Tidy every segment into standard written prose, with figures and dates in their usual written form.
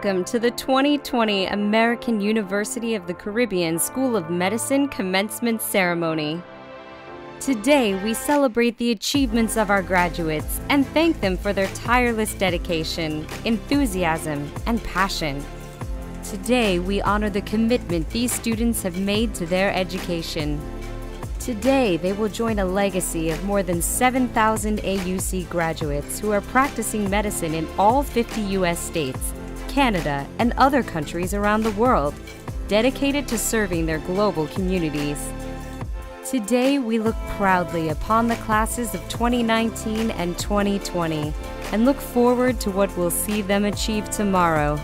Welcome to the 2020 American University of the Caribbean School of Medicine Commencement Ceremony. Today, we celebrate the achievements of our graduates and thank them for their tireless dedication, enthusiasm, and passion. Today, we honor the commitment these students have made to their education. Today, they will join a legacy of more than 7,000 AUC graduates who are practicing medicine in all 50 U.S. states, Canada, and other countries around the world, dedicated to serving their global communities. Today, we look proudly upon the classes of 2019 and 2020 and look forward to what we'll see them achieve tomorrow.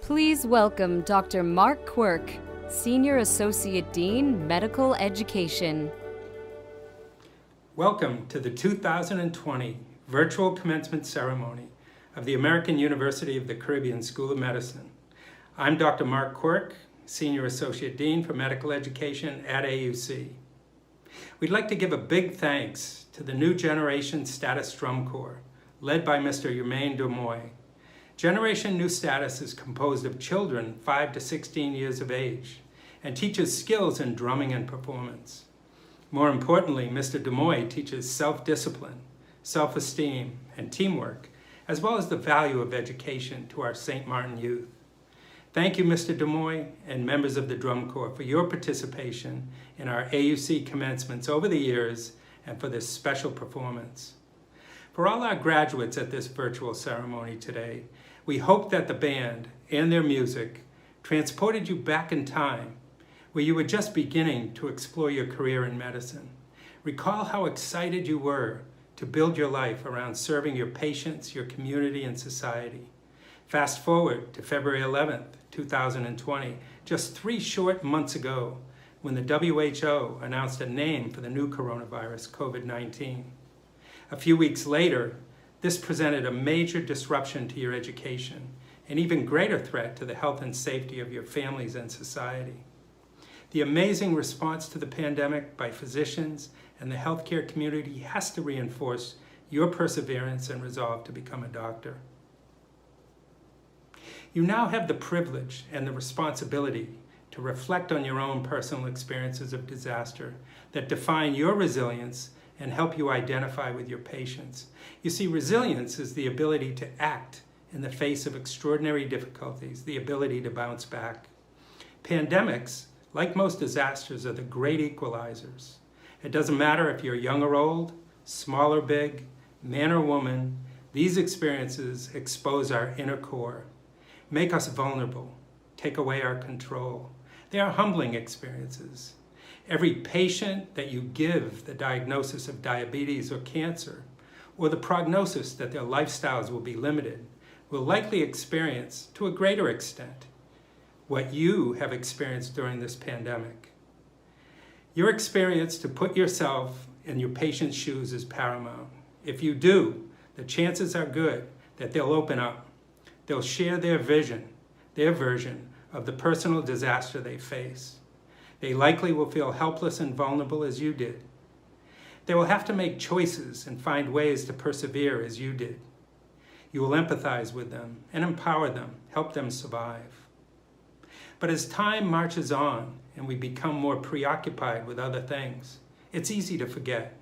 Please welcome Dr. Mark Quirk, Senior Associate Dean, Medical Education. Welcome to the 2020 virtual commencement ceremony of the American University of the Caribbean School of Medicine. I'm Dr. Mark Quirk, Senior Associate Dean for Medical Education at AUC. We'd like to give a big thanks to the new generation Status Drum Corps, led by Mr. Yermaine Dumoy. Generation New Status is composed of children 5 to 16 years of age and teaches skills in drumming and performance. More importantly, Mr. Dumoy teaches self-discipline, self-esteem, and teamwork, as well as the value of education to our St. Martin youth. Thank you, Mr. Dumoy and members of the Drum Corps for your participation in our AUC commencements over the years and for this special performance. For all our graduates at this virtual ceremony today, we hope that the band and their music transported you back in time where you were just beginning to explore your career in medicine. Recall how excited you were to build your life around serving your patients, your community, and society. Fast forward to February 11th, 2020, just 3 short months ago, when the WHO announced a name for the new coronavirus, COVID-19. A few weeks later, this presented a major disruption to your education, an even greater threat to the health and safety of your families and society. The amazing response to the pandemic by physicians and the healthcare community has to reinforce your perseverance and resolve to become a doctor. You now have the privilege and the responsibility to reflect on your own personal experiences of disaster that define your resilience and help you identify with your patients. You see, resilience is the ability to act in the face of extraordinary difficulties, the ability to bounce back. Pandemics, like most disasters, are the great equalizers. It doesn't matter if you're young or old, small or big, man or woman, these experiences expose our inner core, make us vulnerable, take away our control. They are humbling experiences. Every patient that you give the diagnosis of diabetes or cancer, or the prognosis that their lifestyles will be limited, will likely experience, to a greater extent, what you have experienced during this pandemic. Your experience to put yourself in your patient's shoes is paramount. If you do, the chances are good that they'll open up. They'll share their version of the personal disaster they face. They likely will feel helpless and vulnerable as you did. They will have to make choices and find ways to persevere as you did. You will empathize with them and empower them, help them survive. But as time marches on and we become more preoccupied with other things, it's easy to forget.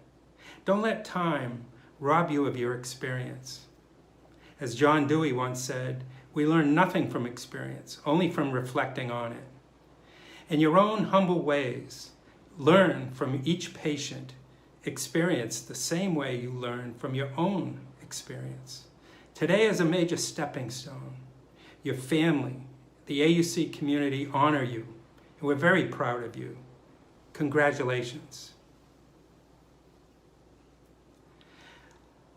Don't let time rob you of your experience. As John Dewey once said, we learn nothing from experience, only from reflecting on it. In your own humble ways, learn from each patient. Experience the same way you learn from your own experience. Today is a major stepping stone. Your family, the AUC community honor you, and we're very proud of you. Congratulations.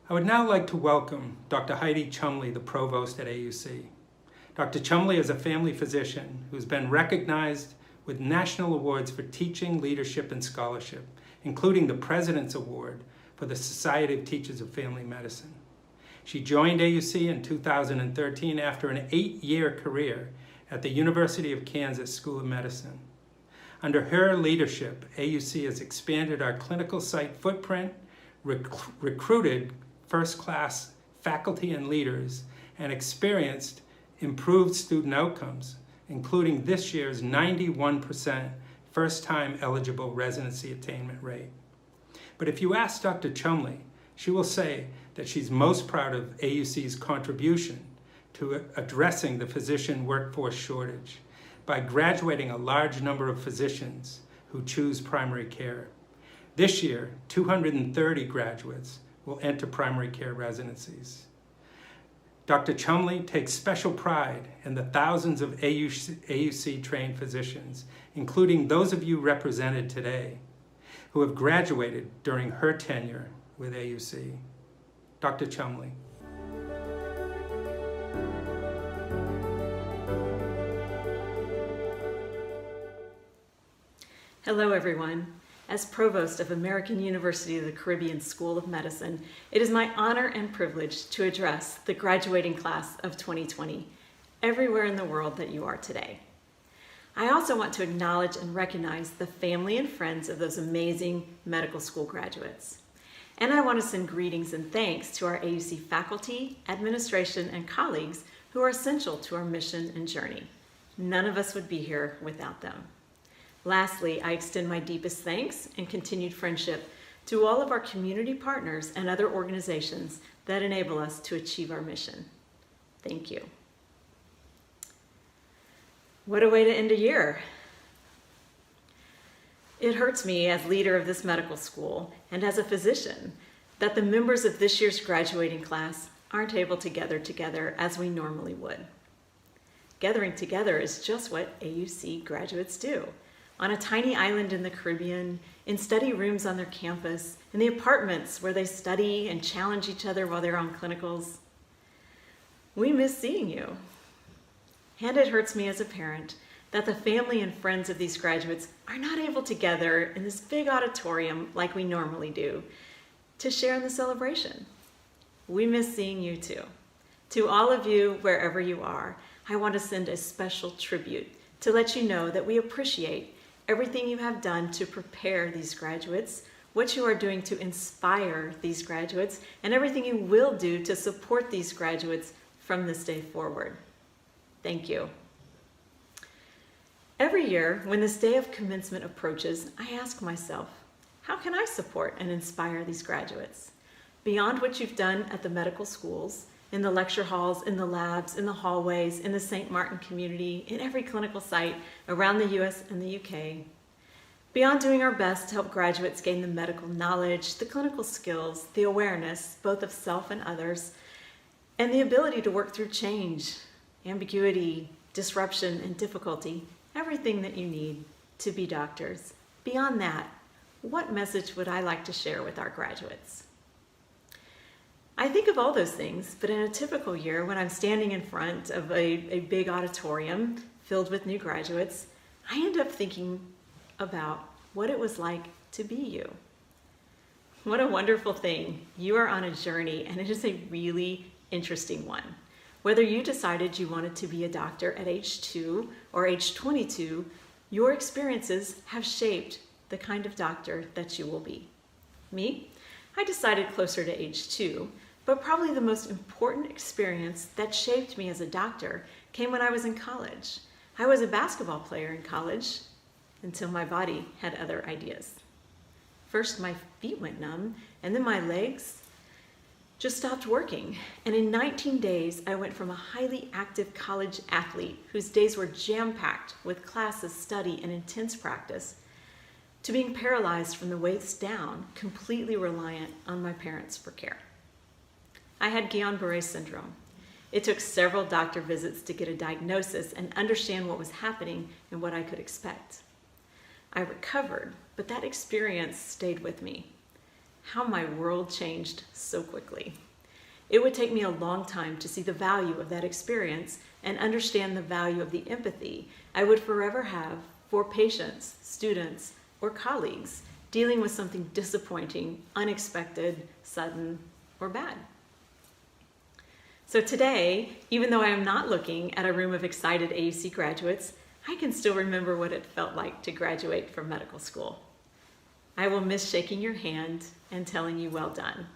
I would now like to welcome Dr. Heidi Chumley, the Provost at AUC. Dr. Chumley is a family physician who's been recognized with national awards for teaching, leadership, and scholarship, including the President's Award for the Society of Teachers of Family Medicine. She joined AUC in 2013 after an 8-year career at the University of Kansas School of Medicine. Under her leadership, AUC has expanded our clinical site footprint, recruited first-class faculty and leaders, and experienced improved student outcomes, including this year's 91% first-time eligible residency attainment rate. But if you ask Dr. Chumley, she will say that she's most proud of AUC's contribution to addressing the physician workforce shortage by graduating a large number of physicians who choose primary care. This year, 230 graduates will enter primary care residencies. Dr. Chumley takes special pride in the thousands of AUC-trained physicians, including those of you represented today, who have graduated during her tenure with AUC. Dr. Chumley. Hello, everyone. As Provost of American University of the Caribbean School of Medicine, it is my honor and privilege to address the graduating class of 2020, everywhere in the world that you are today. I also want to acknowledge and recognize the family and friends of those amazing medical school graduates. And I want to send greetings and thanks to our AUC faculty, administration, and colleagues who are essential to our mission and journey. None of us would be here without them. Lastly, I extend my deepest thanks and continued friendship to all of our community partners and other organizations that enable us to achieve our mission. Thank you. What a way to end a year. It hurts me as leader of this medical school and as a physician that the members of this year's graduating class aren't able to gather together as we normally would. Gathering together is just what AUC graduates do. On a tiny island in the Caribbean, in study rooms on their campus, in the apartments where they study and challenge each other while they're on clinicals. We miss seeing you. And it hurts me as a parent that the family and friends of these graduates are not able to gather in this big auditorium like we normally do to share in the celebration. We miss seeing you too. To all of you, wherever you are, I want to send a special tribute to let you know that we appreciate everything you have done to prepare these graduates, what you are doing to inspire these graduates, and everything you will do to support these graduates from this day forward. Thank you. Every year, when this day of commencement approaches, I ask myself, how can I support and inspire these graduates? Beyond what you've done at the medical schools, in the lecture halls, in the labs, in the hallways, in the St. Martin community, in every clinical site around the US and the UK. Beyond doing our best to help graduates gain the medical knowledge, the clinical skills, the awareness, both of self and others, and the ability to work through change, ambiguity, disruption, and difficulty, everything that you need to be doctors. Beyond that, what message would I like to share with our graduates? I think of all those things, but in a typical year when I'm standing in front of a big auditorium filled with new graduates, I end up thinking about what it was like to be you. What a wonderful thing. You are on a journey, and it is a really interesting one. Whether you decided you wanted to be a doctor at age 2 or age 22, your experiences have shaped the kind of doctor that you will be. Me? I decided closer to age 2, but probably the most important experience that shaped me as a doctor came when I was in college. I was a basketball player in college until my body had other ideas. First, my feet went numb, and then my legs just stopped working. And in 19 days, I went from a highly active college athlete whose days were jam-packed with classes, study, and intense practice, to being paralyzed from the waist down, completely reliant on my parents for care. I had Guillain-Barré syndrome. It took several doctor visits to get a diagnosis and understand what was happening and what I could expect. I recovered, but that experience stayed with me. How my world changed so quickly. It would take me a long time to see the value of that experience and understand the value of the empathy I would forever have for patients, students, or colleagues dealing with something disappointing, unexpected, sudden, or bad. So today, even though I am not looking at a room of excited AUC graduates, I can still remember what it felt like to graduate from medical school. I will miss shaking your hand and telling you well done,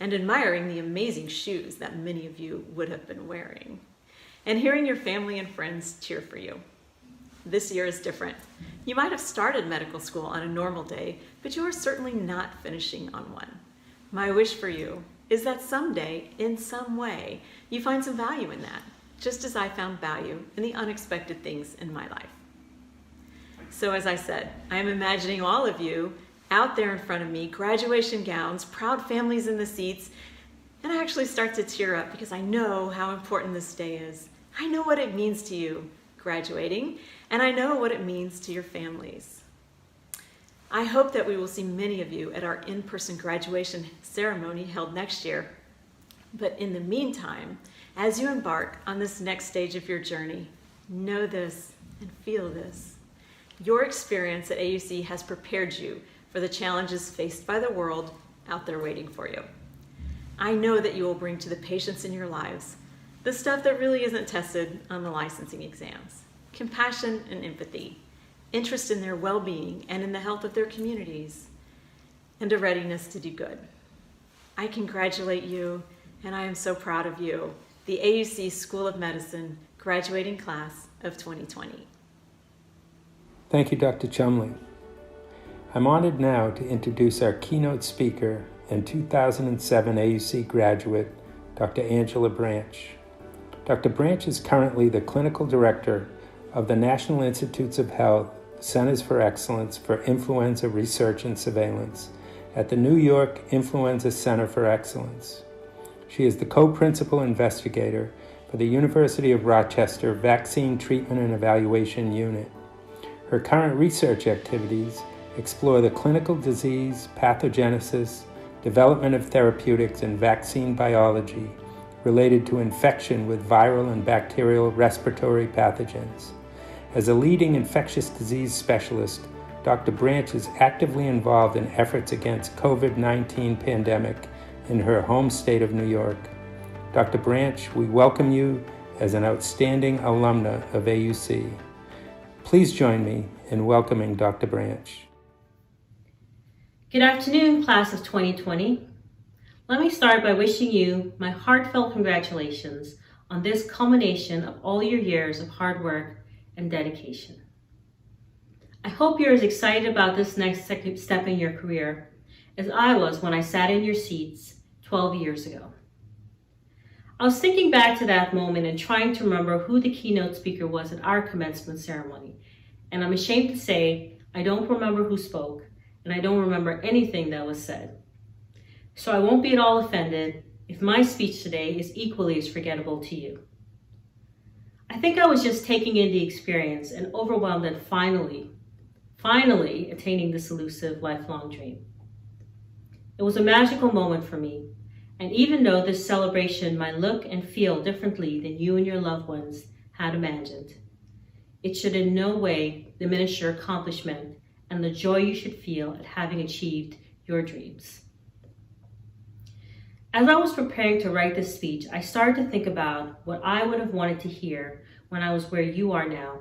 and admiring the amazing shoes that many of you would have been wearing, and hearing your family and friends cheer for you. This year is different. You might have started medical school on a normal day, but you are certainly not finishing on one. My wish for you is that someday, in some way, you find some value in that, just as I found value in the unexpected things in my life. So as I said, I am imagining all of you out there in front of me, graduation gowns, proud families in the seats, and I actually start to tear up because I know how important this day is. I know what it means to you graduating, and I know what it means to your families. I hope that we will see many of you at our in-person graduation ceremony held next year. But in the meantime, as you embark on this next stage of your journey, know this and feel this. Your experience at AUC has prepared you for the challenges faced by the world out there waiting for you. I know that you will bring to the patients in your lives the stuff that really isn't tested on the licensing exams: compassion and empathy, interest in their well-being and in the health of their communities, and a readiness to do good. I congratulate you, and I am so proud of you, the AUC School of Medicine graduating class of 2020. Thank you, Dr. Chumley. I'm honored now to introduce our keynote speaker and 2007 AUC graduate, Dr. Angela Branch. Dr. Branch is currently the Clinical Director of the National Institutes of Health Centers for Excellence for Influenza Research and Surveillance at the New York Influenza Center for Excellence. She is the co-principal investigator for the University of Rochester Vaccine Treatment and Evaluation Unit. Her current research activities explore the clinical disease, pathogenesis, development of therapeutics, and vaccine biology related to infection with viral and bacterial respiratory pathogens. As a leading infectious disease specialist, Dr. Branch is actively involved in efforts against COVID-19 pandemic in her home state of New York. Dr. Branch, we welcome you as an outstanding alumna of AUC. Please join me in welcoming Dr. Branch. Good afternoon, class of 2020. Let me start by wishing you my heartfelt congratulations on this culmination of all your years of hard work and dedication. I hope you're as excited about this next step in your career as I was when I sat in your seats 12 years ago. I was thinking back to that moment and trying to remember who the keynote speaker was at our commencement ceremony, and I'm ashamed to say I don't remember who spoke, and I don't remember anything that was said. So I won't be at all offended if my speech today is equally as forgettable to you. I think I was just taking in the experience and overwhelmed at finally attaining this elusive lifelong dream. It was a magical moment for me, and even though this celebration might look and feel differently than you and your loved ones had imagined, it should in no way diminish your accomplishment and the joy you should feel at having achieved your dreams. As I was preparing to write this speech, I started to think about what I would have wanted to hear when I was where you are now,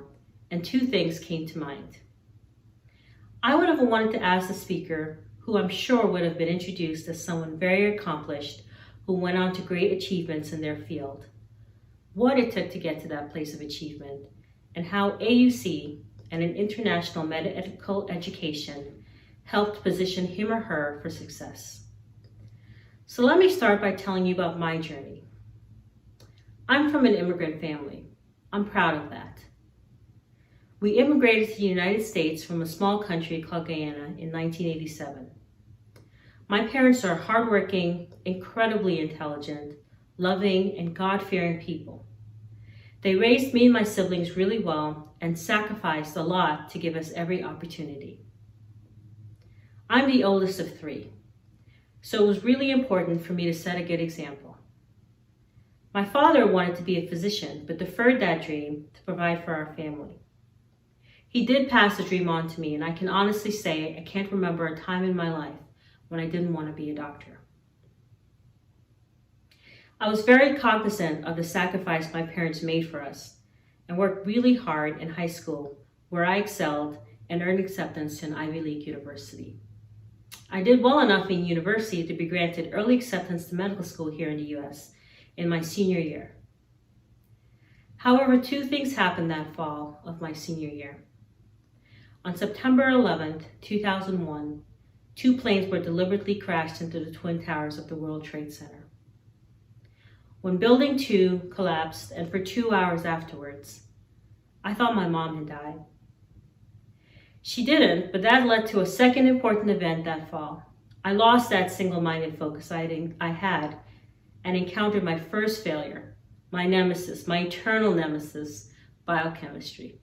and two things came to mind. I would have wanted to ask the speaker, who I'm sure would have been introduced as someone very accomplished who went on to great achievements in their field, what it took to get to that place of achievement, and how AUC and an international medical education helped position him or her for success. So let me start by telling you about my journey. I'm from an immigrant family. I'm proud of that. We immigrated to the United States from a small country called Guyana in 1987. My parents are hardworking, incredibly intelligent, loving, and God-fearing people. They raised me and my siblings really well and sacrificed a lot to give us every opportunity. I'm the oldest of three, so it was really important for me to set a good example. My father wanted to be a physician, but deferred that dream to provide for our family. He did pass the dream on to me, and I can honestly say I can't remember a time in my life when I didn't want to be a doctor. I was very cognizant of the sacrifice my parents made for us and worked really hard in high school, where I excelled and earned acceptance to an Ivy League university. I did well enough in university to be granted early acceptance to medical school here in the US in my senior year. However, two things happened that fall of my senior year. On September 11th, 2001, 2 planes were deliberately crashed into the Twin Towers of the World Trade Center. When Building 2 collapsed, and for 2 hours afterwards, I thought my mom had died. She didn't, but that led to a second important event that fall. I lost that single-minded focus I had and encountered my first failure, my nemesis, my eternal nemesis, biochemistry.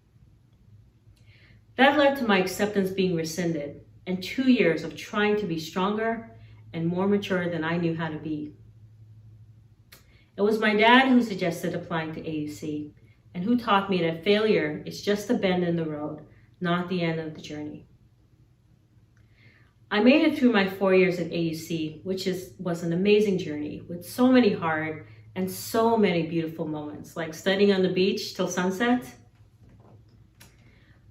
That led to my acceptance being rescinded and 2 years of trying to be stronger and more mature than I knew how to be. It was my dad who suggested applying to AUC and who taught me that failure is just a bend in the road, not the end of the journey. I made it through my 4 years at AUC, which was an amazing journey with so many hard and so many beautiful moments, like studying on the beach till sunset.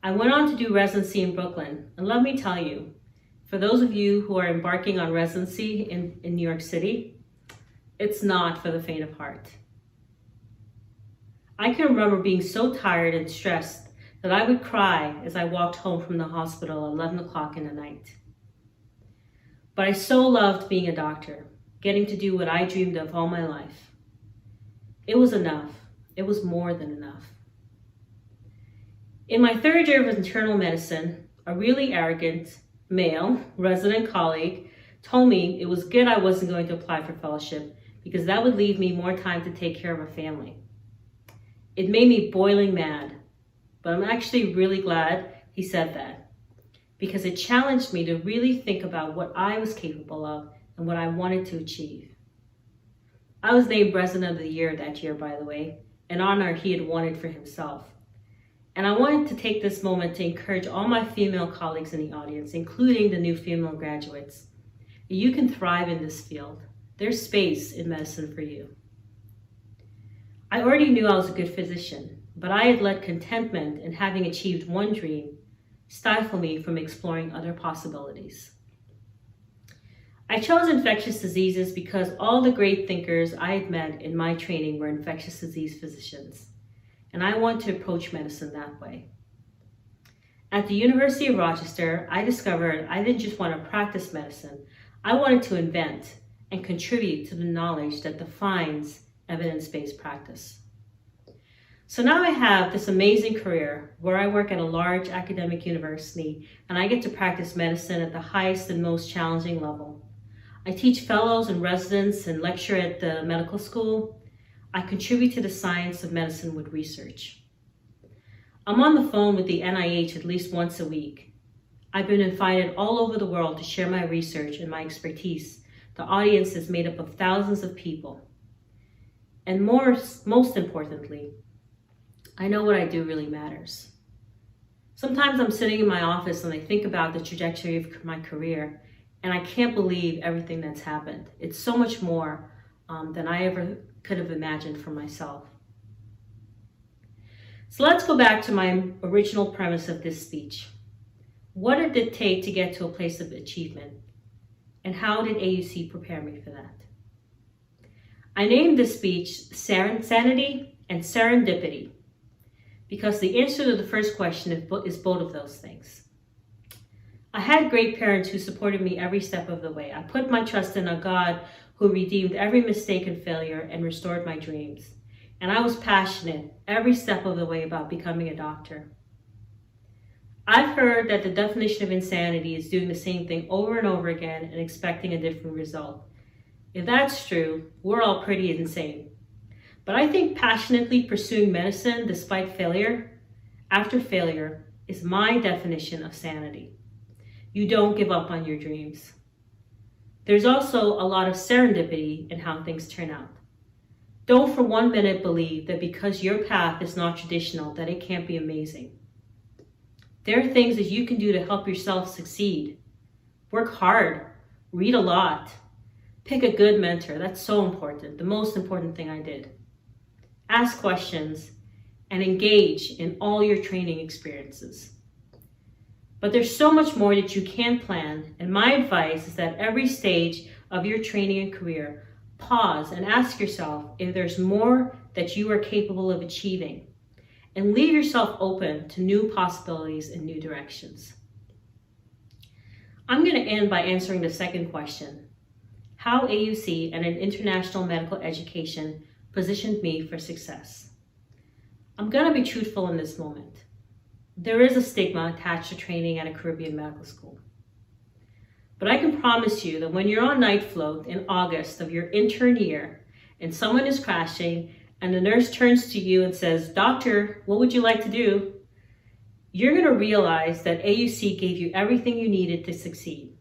I went on to do residency in Brooklyn, and let me tell you, for those of you who are embarking on residency in New York City, it's not for the faint of heart. I can remember being so tired and stressed that I would cry as I walked home from the hospital at 11 o'clock in the night. But I so loved being a doctor, getting to do what I dreamed of all my life. It was enough. It was more than enough. In my 3rd year of internal medicine, a really arrogant male resident colleague told me it was good I wasn't going to apply for fellowship because that would leave me more time to take care of a family. It made me boiling mad, but I'm actually really glad he said that because it challenged me to really think about what I was capable of and what I wanted to achieve. I was named Resident of the Year that year, by the way, an honor he had wanted for himself. And I wanted to take this moment to encourage all my female colleagues in the audience, including the new female graduates. You can thrive in this field. There's space in medicine for you. I already knew I was a good physician, but I had let contentment in having achieved one dream stifle me from exploring other possibilities. I chose infectious diseases because all the great thinkers I had met in my training were infectious disease physicians, and I wanted to approach medicine that way. At the University of Rochester, I discovered I didn't just want to practice medicine, I wanted to invent and contribute to the knowledge that defines evidence-based practice. So now I have this amazing career where I work at a large academic university and I get to practice medicine at the highest and most challenging level. I teach fellows and residents and lecture at the medical school. I contribute to the science of medicine with research. I'm on the phone with the NIH at least once a week. I've been invited all over the world to share my research and my expertise. The audience is made up of thousands of people. And most importantly, I know what I do really matters. Sometimes I'm sitting in my office and I think about the trajectory of my career, and I can't believe everything that's happened. It's so much more than I ever could have imagined for myself. So let's go back to my original premise of this speech. What did it take to get to a place of achievement? And how did AUC prepare me for that? I named this speech Sanity and Serendipity because the answer to the first question is both of those things. I had great parents who supported me every step of the way. I put my trust in a God who redeemed every mistake and failure and restored my dreams. And I was passionate every step of the way about becoming a doctor. I've heard that the definition of insanity is doing the same thing over and over again and expecting a different result. If that's true, we're all pretty insane. But I think passionately pursuing medicine despite failure, after failure, is my definition of sanity. You don't give up on your dreams. There's also a lot of serendipity in how things turn out. Don't for 1 minute believe that because your path is not traditional, that it can't be amazing. There are things that you can do to help yourself succeed. Work hard, read a lot, pick a good mentor. That's so important, the most important thing I did. Ask questions and engage in all your training experiences. But there's so much more that you can plan, and my advice is that every stage of your training and career, pause and ask yourself if there's more that you are capable of achieving, and leave yourself open to new possibilities and new directions. I'm going to end by answering the second question: how AUC and an international medical education positioned me for success. I'm going to be truthful in this moment. There is a stigma attached to training at a Caribbean medical school. But I can promise you that when you're on night float in August of your intern year and someone is crashing and the nurse turns to you and says, "Doctor, what would you like to do?" you're going to realize that AUC gave you everything you needed to succeed.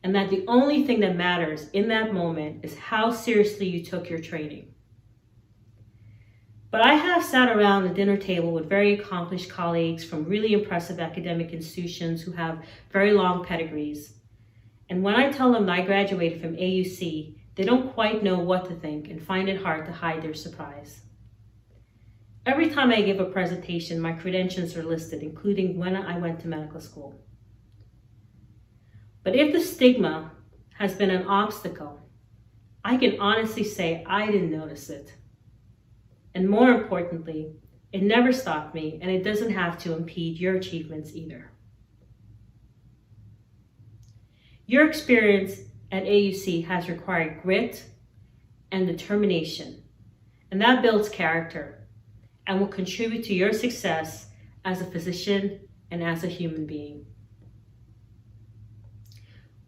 And that the only thing that matters in that moment is how seriously you took your training. But I have sat around the dinner table with very accomplished colleagues from really impressive academic institutions who have very long pedigrees. And when I tell them that I graduated from AUC, they don't quite know what to think and find it hard to hide their surprise. Every time I give a presentation, my credentials are listed, including when I went to medical school. But if the stigma has been an obstacle, I can honestly say I didn't notice it. And more importantly, it never stopped me, and it doesn't have to impede your achievements either. Your experience at AUC has required grit and determination, and that builds character and will contribute to your success as a physician and as a human being.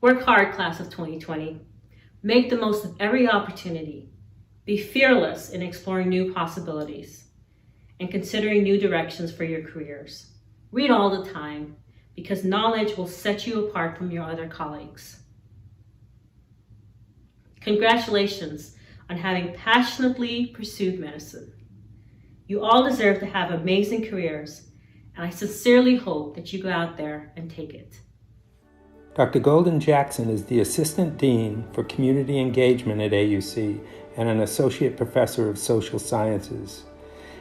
Work hard, class of 2020. Make the most of every opportunity. Be fearless in exploring new possibilities and considering new directions for your careers. Read all the time, because knowledge will set you apart from your other colleagues. Congratulations on having passionately pursued medicine. You all deserve to have amazing careers, and I sincerely hope that you go out there and take it. Dr. Golden Jackson is the Assistant Dean for Community Engagement at AUC and an Associate Professor of Social Sciences.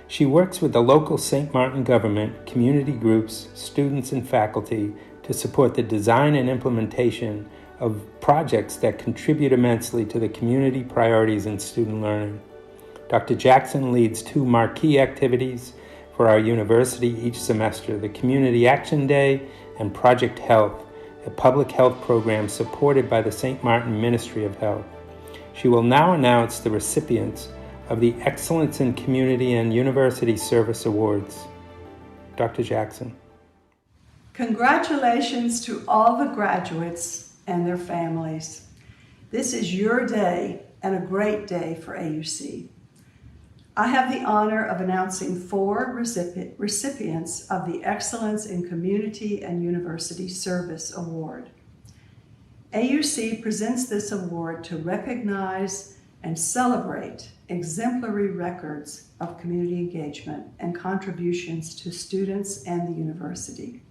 She works with the local St. Martin government, community groups, students, and faculty to support the design and implementation of projects that contribute immensely to the community priorities in student learning. Dr. Jackson leads 2 marquee activities for our university each semester: the Community Action Day and Project Health, a public health program supported by the St. Martin Ministry of Health. She will now announce the recipients of the Excellence in Community and University Service Awards. Dr. Jackson. Congratulations to all the graduates and their families. This is your day and a great day for AUC. I have the honor of announcing 4 recipients of the Excellence in Community and University Service Award. AUC presents this award to recognize and celebrate exemplary records of community engagement and contributions to students and the university.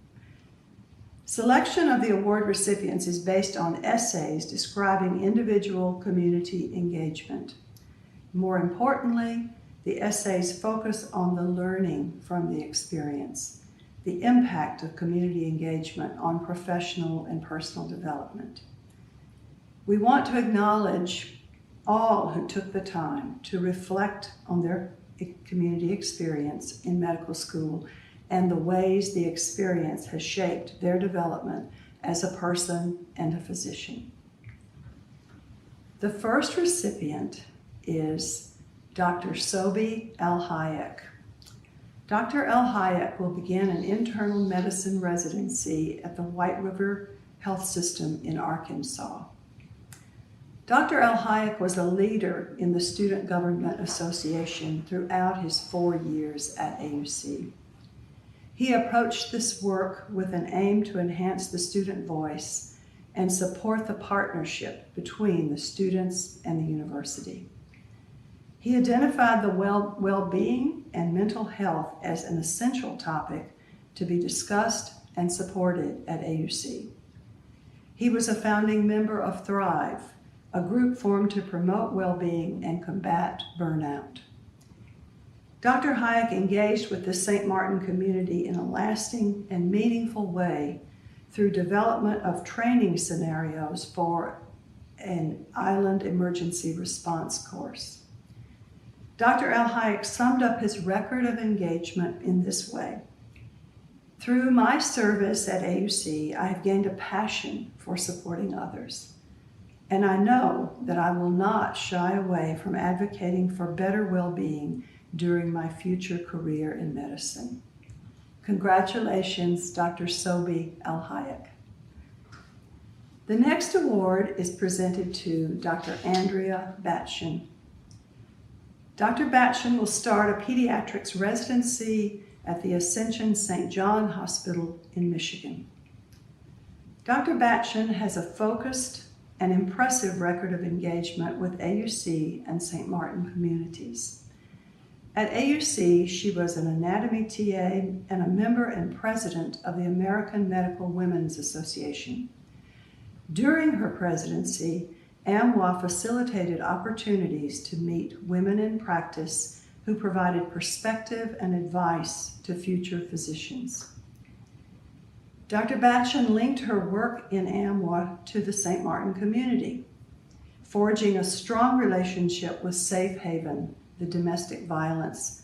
Selection of the award recipients is based on essays describing individual community engagement. More importantly, the essays focus on the learning from the experience, the impact of community engagement on professional and personal development. We want to acknowledge all who took the time to reflect on their community experience in medical school and the ways the experience has shaped their development as a person and a physician. The first recipient is Dr. Sobi El-Hayek. Dr. El-Hayek will begin an internal medicine residency at the White River Health System in Arkansas. Dr. El-Hayek was a leader in the Student Government Association throughout his 4 years at AUC. He approached this work with an aim to enhance the student voice and support the partnership between the students and the university. He identified the well-being and mental health as an essential topic to be discussed and supported at AUC. He was a founding member of Thrive, a group formed to promote well-being and combat burnout. Dr. Hayek engaged with the St. Martin community in a lasting and meaningful way through development of training scenarios for an island emergency response course. Dr. Al Hayek summed up his record of engagement in this way. Through my service at AUC, I have gained a passion for supporting others, and I know that I will not shy away from advocating for better well-being during my future career in medicine. Congratulations, Dr. Sobi Al Hayek. The next award is presented to Dr. Andrea Batchen. Dr. Batchen will start a pediatrics residency at the Ascension St. John Hospital in Michigan. Dr. Batchen has a focused and impressive record of engagement with AUC and St. Martin communities. At AUC, she was an anatomy TA and a member and president of the American Medical Women's Association. During her presidency, AMWA facilitated opportunities to meet women in practice who provided perspective and advice to future physicians. Dr. Batchen linked her work in AMWA to the St. Martin community, forging a strong relationship with Safe Haven, the domestic violence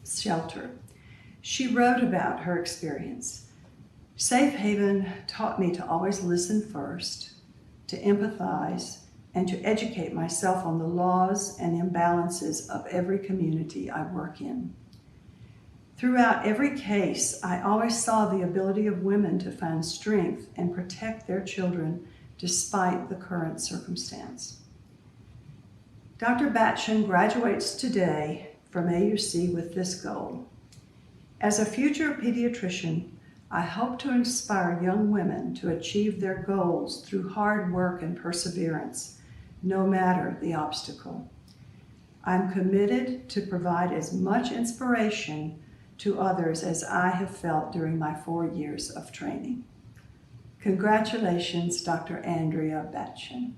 shelter. She wrote about her experience. Safe Haven taught me to always listen first, to empathize, and to educate myself on the laws and imbalances of every community I work in. Throughout every case, I always saw the ability of women to find strength and protect their children despite the current circumstance. Dr. Batchen graduates today from AUC with this goal. As a future pediatrician, I hope to inspire young women to achieve their goals through hard work and perseverance, no matter the obstacle. I'm committed to provide as much inspiration to others as I have felt during my 4 years of training. Congratulations, Dr. Andrea Batchen.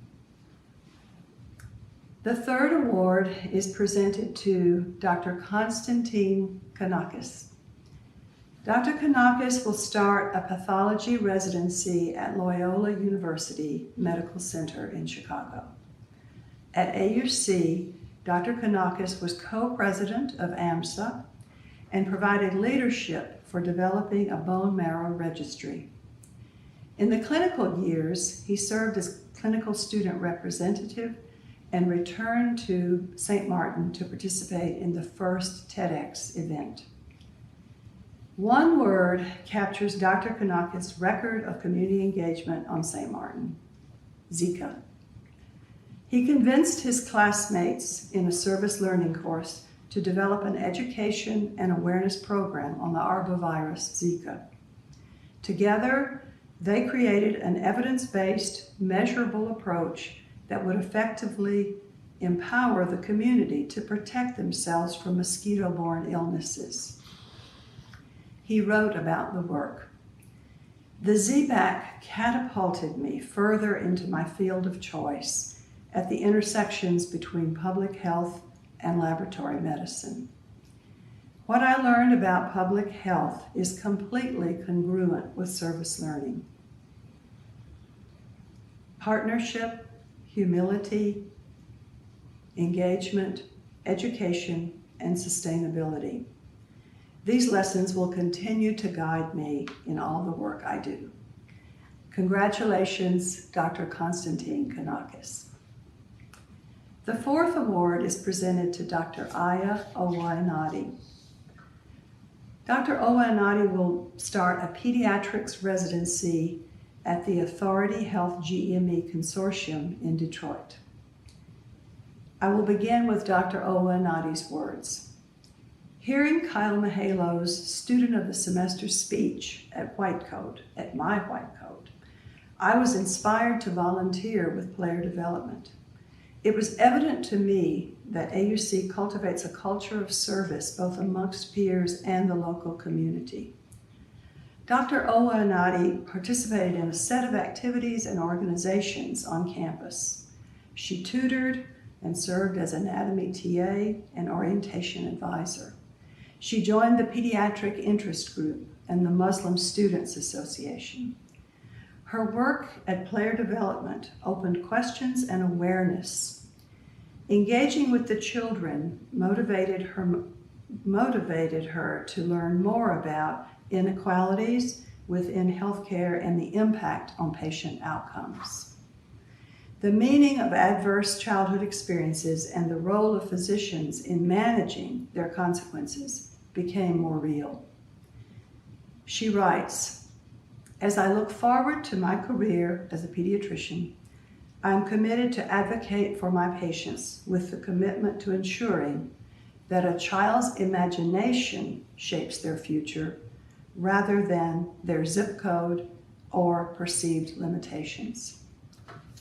The third award is presented to Dr. Konstantin Kanakis. Dr. Kanakis will start a pathology residency at Loyola University Medical Center in Chicago. At AUC, Dr. Kanakis was co-president of AMSA and provided leadership for developing a bone marrow registry. In the clinical years, he served as clinical student representative and returned to St. Martin to participate in the first TEDx event. One word captures Dr. Kanakis' record of community engagement on St. Martin: Zika. He convinced his classmates in a service learning course to develop an education and awareness program on the arbovirus Zika. Together, they created an evidence-based, measurable approach that would effectively empower the community to protect themselves from mosquito-borne illnesses. He wrote about the work. The ZBAC catapulted me further into my field of choice at the intersections between public health and laboratory medicine. What I learned about public health is completely congruent with service learning. Partnership, humility, engagement, education, and sustainability. These lessons will continue to guide me in all the work I do. Congratulations, Dr. Konstantin Kanakis. The fourth award is presented to Dr. Aya Owainati. Dr. Owainati will start a pediatrics residency at the Authority Health GME Consortium in Detroit. I will begin with Dr. Owainati's words. Hearing Kyle Mahalo's Student of the Semester speech at my White Coat, I was inspired to volunteer with player development. It was evident to me that AUC cultivates a culture of service both amongst peers and the local community. Dr. Owanadi participated in a set of activities and organizations on campus. She tutored and served as anatomy TA and orientation advisor. She joined the Pediatric Interest Group and the Muslim Students Association. Her work at Player Development opened questions and awareness. Engaging with the children motivated her to learn more about inequalities within healthcare and the impact on patient outcomes. The meaning of adverse childhood experiences and the role of physicians in managing their consequences became more real. She writes, "As I look forward to my career as a pediatrician, I am committed to advocate for my patients with the commitment to ensuring that a child's imagination shapes their future rather than their zip code or perceived limitations."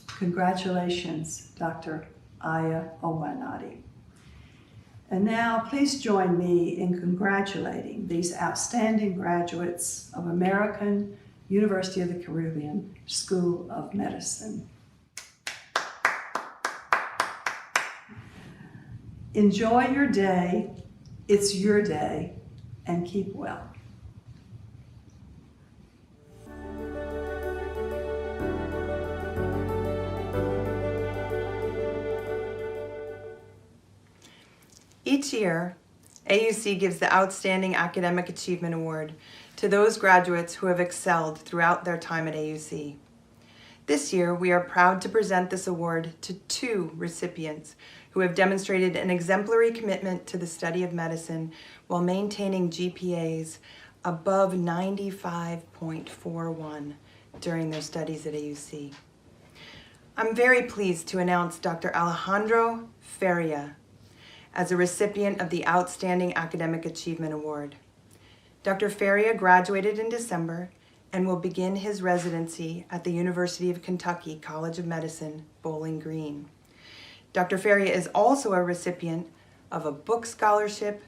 Congratulations, Dr. Aya Owanadi. And now please join me in congratulating these outstanding graduates of American University of the Caribbean School of Medicine. Enjoy your day, it's your day, and keep well. Each year, AUC gives the Outstanding Academic Achievement Award to those graduates who have excelled throughout their time at AUC. This year, we are proud to present this award to 2 recipients who have demonstrated an exemplary commitment to the study of medicine while maintaining GPAs above 95.41 during their studies at AUC. I'm very pleased to announce Dr. Alejandro Feria as a recipient of the Outstanding Academic Achievement Award. Dr. Feria graduated in December and will begin his residency at the University of Kentucky College of Medicine, Bowling Green. Dr. Feria is also a recipient of a book scholarship,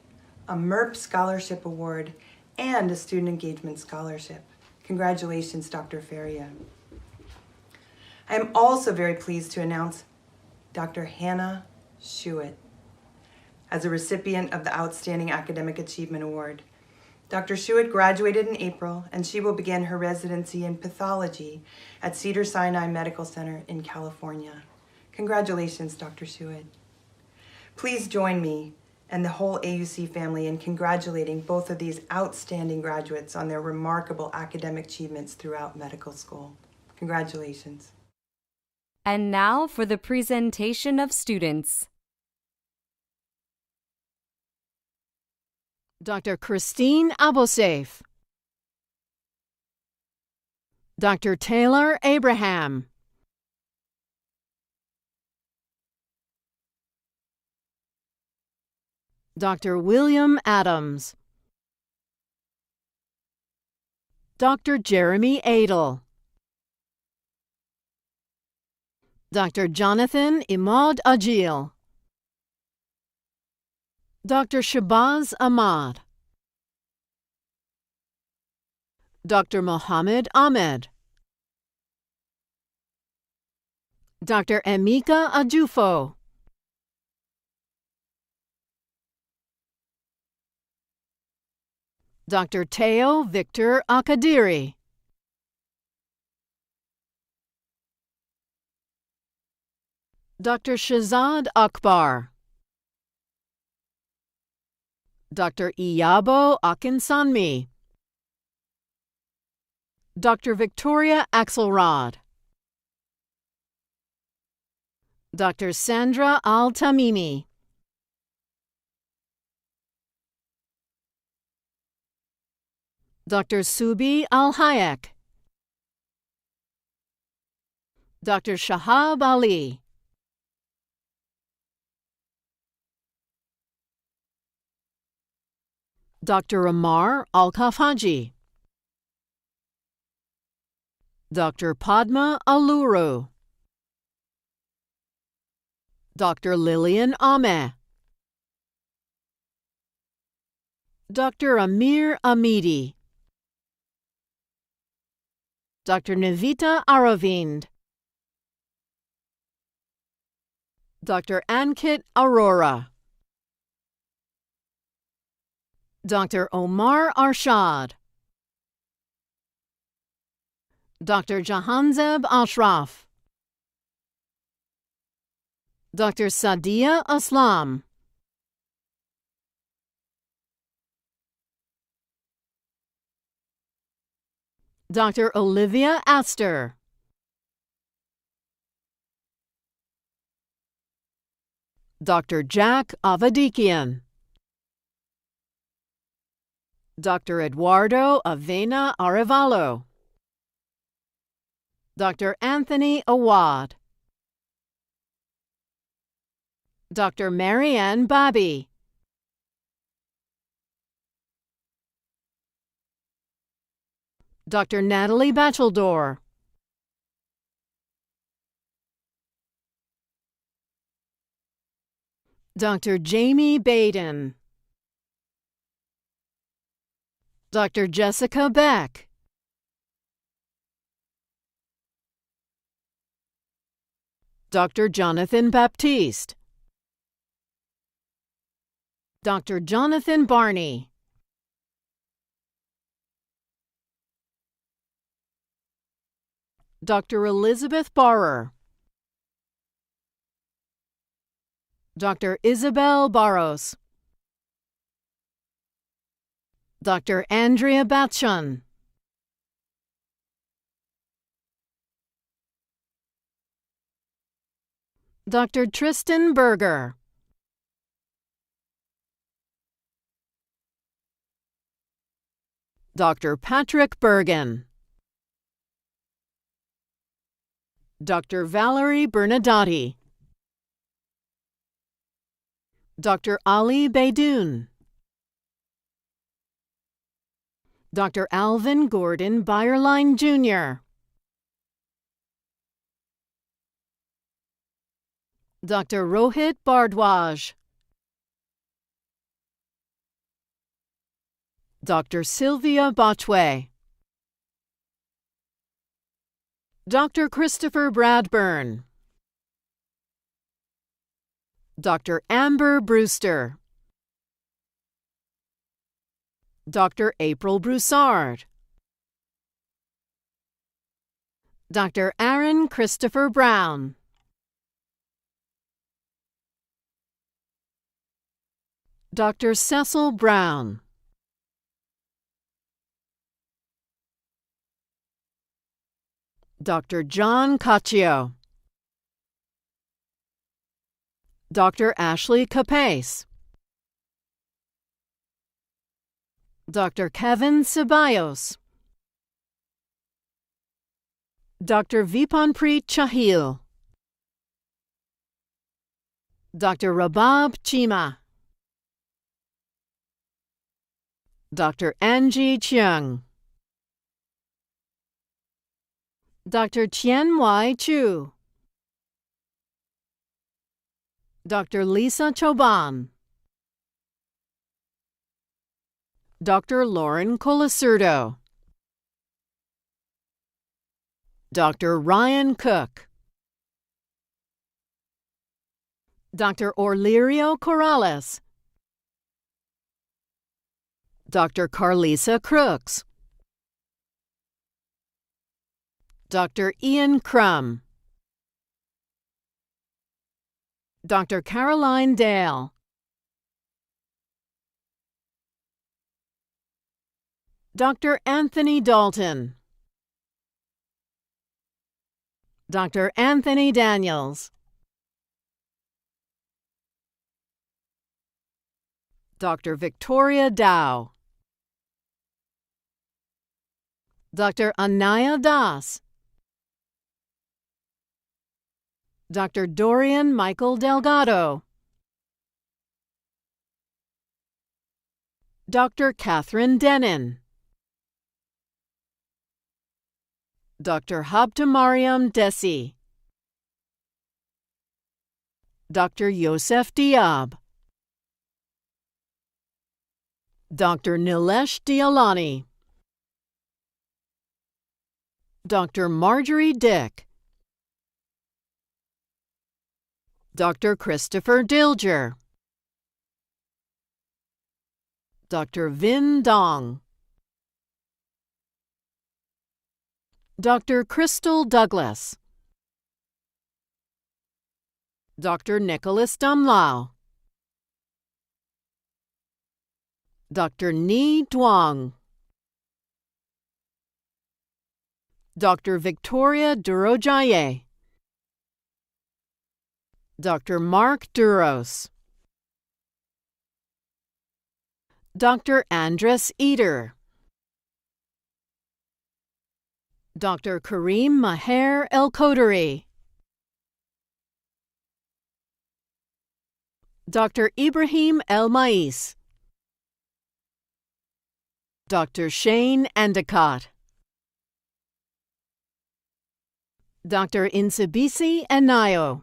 a MERP Scholarship Award, and a Student Engagement Scholarship. Congratulations, Dr. Feria. I am also very pleased to announce Dr. Hannah Schuett as a recipient of the Outstanding Academic Achievement Award. Dr. Schuett graduated in April, and she will begin her residency in pathology at Cedars-Sinai Medical Center in California. Congratulations, Dr. Schuett. Please join me and the whole AUC family in congratulating both of these outstanding graduates on their remarkable academic achievements throughout medical school. Congratulations. And now for the presentation of students. Dr. Christine Abosef, Dr. Taylor Abraham, Dr. William Adams, Dr. Jeremy Adel, Dr. Jonathan Imad Agil, Dr. Shabazz Ahmad, Dr. Mohammed Ahmed, Dr. Emeka Ajufo, Dr. Teo Victor Akadiri, Dr. Shazad Akbar, Dr. Iyabo Akinsanmi, Dr. Victoria Axelrod, Dr. Sandra Al-Tamimi, Dr. Subi Al-Hayek, Dr. Shahab Ali, Dr. Amar Al-Kafaji, Dr. Padma Aluru, Dr. Lillian Ameh, Dr. Amir Amidi, Dr. Navita Aravind, Dr. Ankit Arora, Dr. Omar Arshad, Dr. Jahanzeb Ashraf, Dr. Sadia Aslam, Dr. Olivia Astor, Dr. Jack Avadikian, Dr. Eduardo Avena Arevalo, Dr. Anthony Awad, Dr. Marianne Babi, Dr. Natalie Bacheldor, Dr. Jamie Baden, Dr. Jessica Beck, Dr. Jonathan Baptiste, Dr. Jonathan Barney, Dr. Elizabeth Barrer, Dr. Isabel Barros, Dr. Andrea Batchun, Dr. Tristan Berger, Dr. Patrick Bergen, Dr. Valerie Bernadati, Dr. Ali Beydoun, Dr. Alvin Gordon Byerline Jr., Dr. Rohit Bardwaj, Dr. Sylvia Botchway, Dr. Christopher Bradburn, Dr. Amber Brewster, Dr. April Broussard, Dr. Aaron Christopher Brown, Dr. Cecil Brown, Dr. John Caccio, Dr. Ashley Capace, Dr. Kevin Ceballos, Dr. Vipanpreet Chahil, Dr. Rabab Chima, Dr. Angie Chiang, Dr. Chien Wai Chu, Dr. Lisa Choban, Dr. Lauren Colasurdo, Dr. Ryan Cook, Dr. Orlirio Corrales, Dr. Carlisa Crooks, Dr. Ian Crum, Dr. Caroline Dale, Dr. Anthony Dalton, Dr. Anthony Daniels, Dr. Victoria Dow, Dr. Anaya Das, Dr. Dorian Michael Delgado, Dr. Catherine Denon, Dr. Habtamariam Desi, Dr. Yosef Diab, Dr. Nilesh Dialani, Dr. Marjorie Dick, Dr. Christopher Dilger, Dr. Vin Dong, Dr. Crystal Douglas, Dr. Nicholas Dumlau, Dr. Ni Duong, Dr. Victoria Durojaye, Dr. Mark Duros, Dr. Andres Eder, Dr. Kareem Maher El Kodari, Dr. Ibrahim El Mais, Dr. Shane Endicott, Dr. Insibisi Anayo,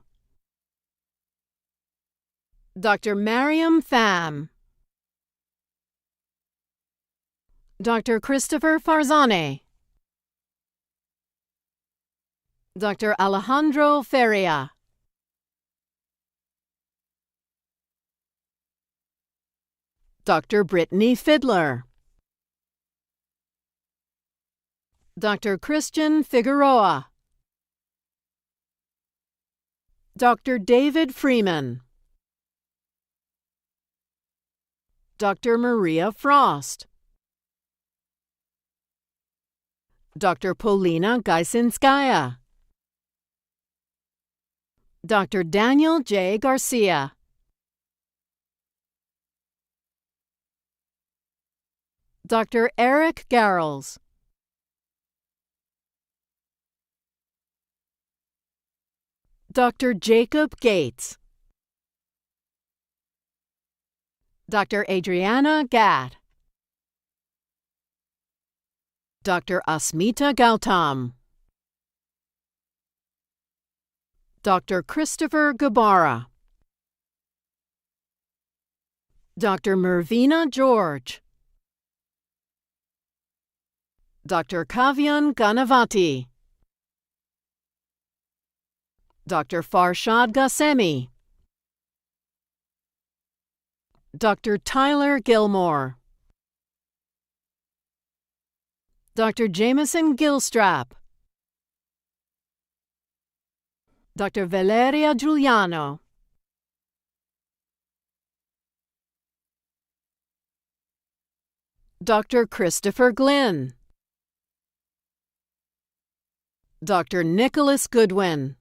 Dr. Mariam Pham, Dr. Christopher Farzane, Dr. Alejandro Feria, Dr. Brittany Fiddler, Dr. Christian Figueroa, Dr. David Freeman, Dr. Maria Frost, Dr. Polina Gaisinskaya, Dr. Daniel J. Garcia, Dr. Eric Garrels, Dr. Jacob Gates, Dr. Adriana Gatt, Dr. Asmita Gautam, Dr. Christopher Gabara, Dr. Mervina George, Dr. Kavian Ganavati, Dr. Farshad Gassemi, Dr. Tyler Gilmore, Dr. Jameson Gilstrap, Dr. Valeria Giuliano, Dr. Christopher Glynn, Dr. Nicholas Goodwin,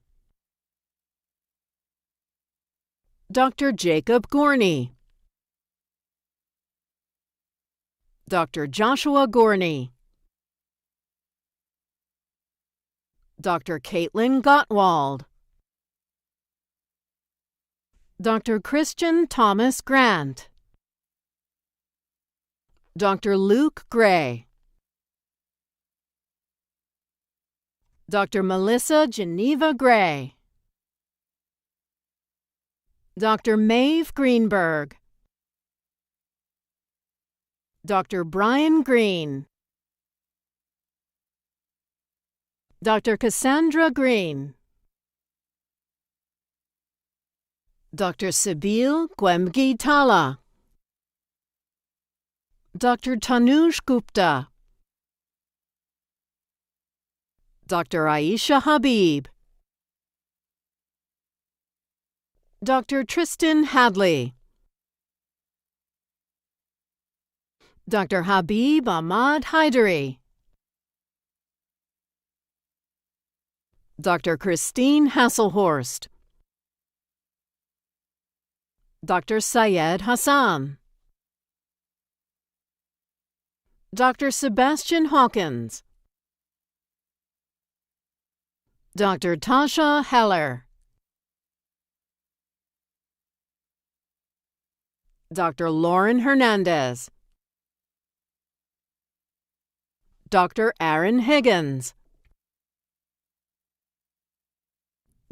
Dr. Jacob Gorney, Dr. Joshua Gorney, Dr. Caitlin Gottwald, Dr. Christian Thomas Grant, Dr. Luke Gray, Dr. Melissa Geneva Gray, Dr. Maeve Greenberg, Dr. Brian Green, Dr. Cassandra Green, Dr. Sabil Gwemgi Tala, Dr. Tanuj Gupta, Dr. Aisha Habib, Dr. Tristan Hadley, Dr. Habib Ahmad Haidari, Dr. Christine Hasselhorst, Dr. Syed Hassan, Dr. Sebastian Hawkins, Dr. Tasha Heller, Dr. Lauren Hernandez, Dr. Aaron Higgins,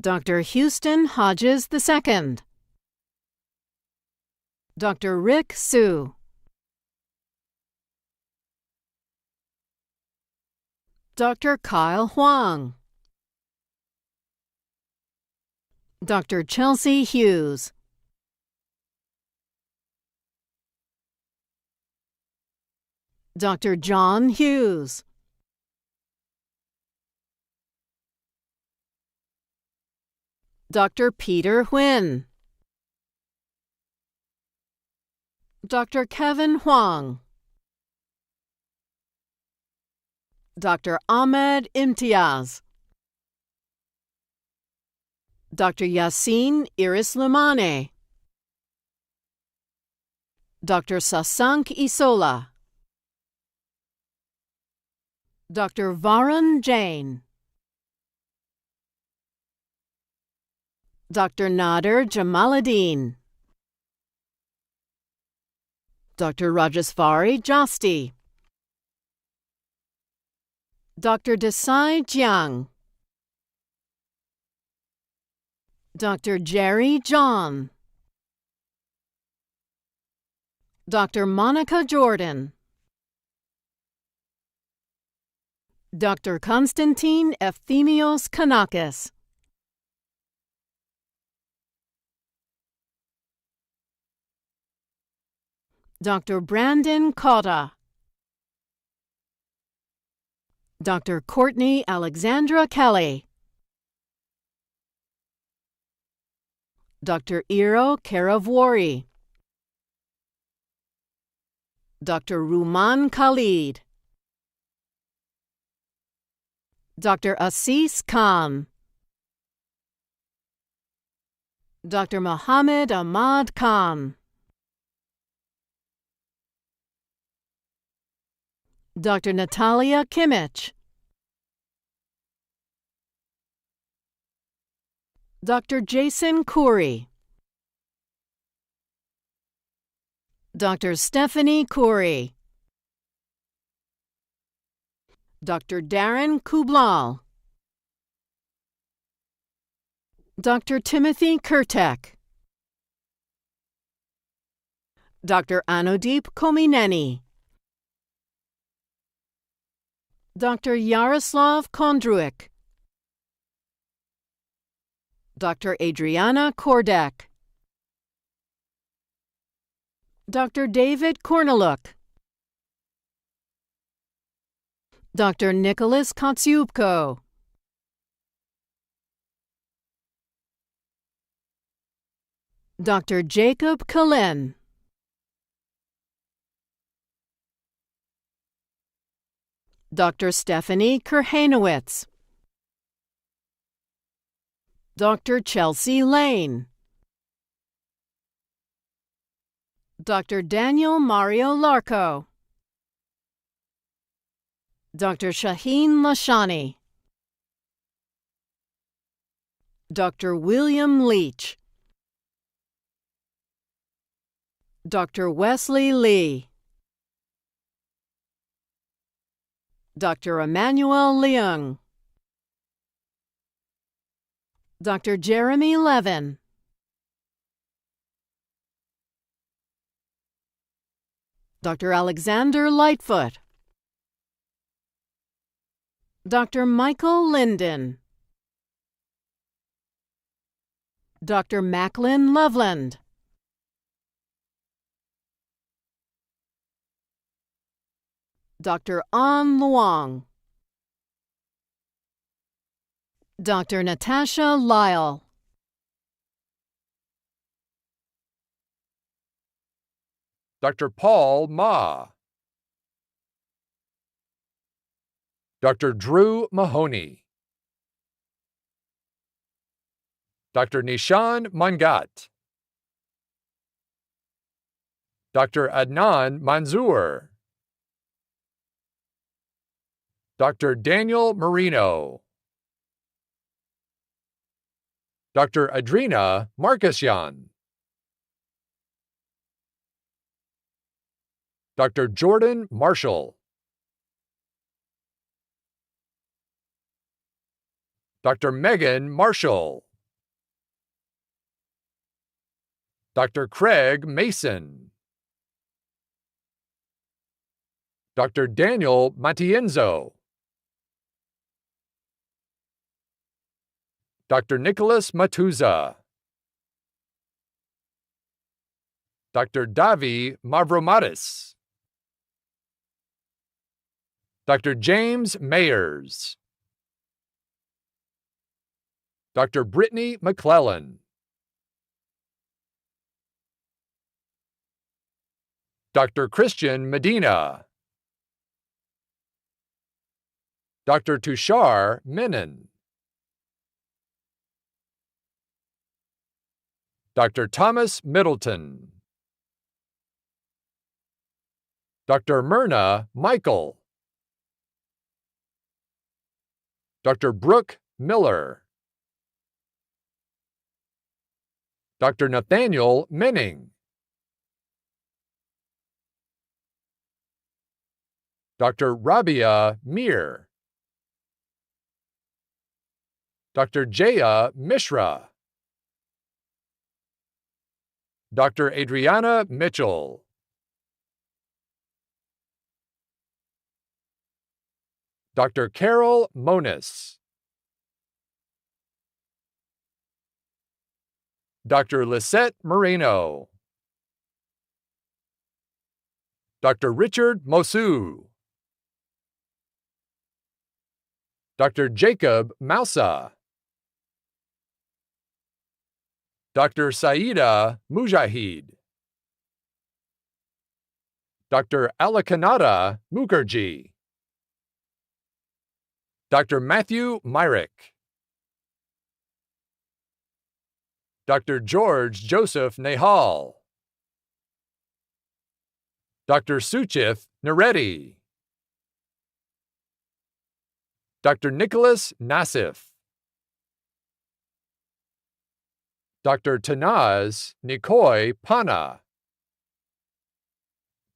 Dr. Houston Hodges II, Dr. Rick Sue, Dr. Kyle Huang, Dr. Chelsea Hughes, Dr. John Hughes, Dr. Peter Huynh, Dr. Kevin Huang, Dr. Ahmed Imtiaz, Dr. Yassine Iris Lumane, Dr. Sasank Isola, Dr. Varun Jain, Dr. Nader Jamaluddin, Dr. Rajasvari Jasti, Dr. Desai Jiang, Dr. Jerry John, Dr. Monica Jordan, Dr. Konstantin Efthimios Kanakis, Dr. Brandon Cotta, Dr. Courtney Alexandra Kelly, Dr. Iro Karavwari, Dr. Ruman Khalid, Dr. Assis Khan, Dr. Mohammed Ahmad Khan, Dr. Natalia Kimmich, Dr. Jason Khoury, Dr. Stephanie Khoury, Dr. Darren Kublal, Dr. Timothy Kurtek, Dr. Anudeep Komineni, Dr. Yaroslav Kondruik, Dr. Adriana Kordek, Dr. David Korneluk, Dr. Nicholas Kotsiubko, Dr. Jacob Kalin, Dr. Stephanie Kerhanowitz, Dr. Chelsea Lane, Dr. Daniel Mario Larco, Dr. Shaheen Lashani, Dr. William Leach, Dr. Wesley Lee, Dr. Emmanuel Leung, Dr. Jeremy Levin, Dr. Alexander Lightfoot, Dr. Michael Linden, Dr. Macklin Loveland, Dr. An Luong, Dr. Natasha Lyle, Dr. Paul Ma, Dr. Drew Mahoney, Dr. Nishan Mangat, Dr. Adnan Manzoor, Dr. Daniel Marino, Dr. Adrina Marcusyan, Dr. Jordan Marshall, Dr. Megan Marshall, Dr. Craig Mason, Dr. Daniel Matienzo, Dr. Nicholas Matuza, Dr. Davi Mavromatis, Dr. James Mayers, Dr. Brittany McClellan, Dr. Christian Medina, Dr. Tushar Menon, Dr. Thomas Middleton, Dr. Myrna Michael, Dr. Brooke Miller, Dr. Nathaniel Menning, Dr. Rabia Mir, Dr. Jaya Mishra, Dr. Adriana Mitchell, Dr. Carol Monis, Dr. Lisette Moreno, Dr. Richard Mosu, Dr. Jacob Mousa, Dr. Saida Mujahid, Dr. Alakanada Mukherjee, Dr. Matthew Myrick, Dr. George Joseph Nehal, Dr. Suchith Nareddy, Dr. Nicholas Nassif, Dr. Tanaz Nikoi Pana,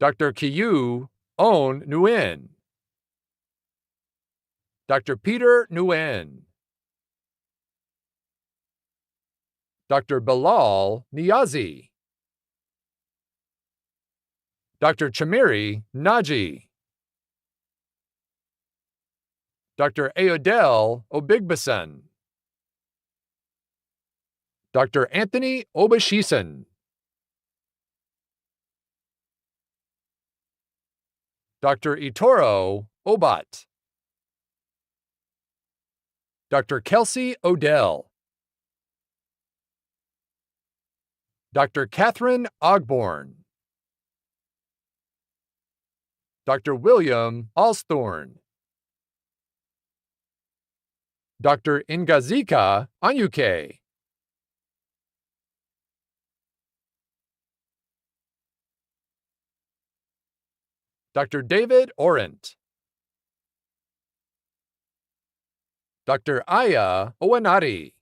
Dr. Kiyu On Nguyen, Dr. Peter Nguyen, Dr. Bilal Niazi, Dr. Chamiri Naji, Dr. Ayodele Obigbasan, Dr. Anthony Obashisan, Dr. Itoro Obat, Dr. Kelsey Odell, Dr. Catherine Ogborn, Dr. William Alsthorn, Dr. Ngazika Anyuke, Dr. David Orant, Dr. Aya Owanati,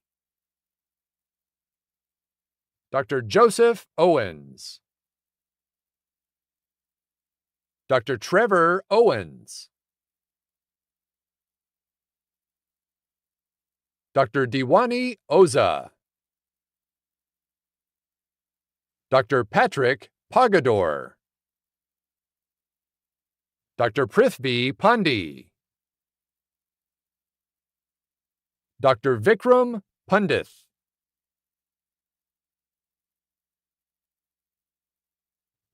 Dr. Joseph Owens, Dr. Trevor Owens, Dr. Diwani Oza, Dr. Patrick Pagador, Dr. Prithvi Pandi, Dr. Vikram Pandith,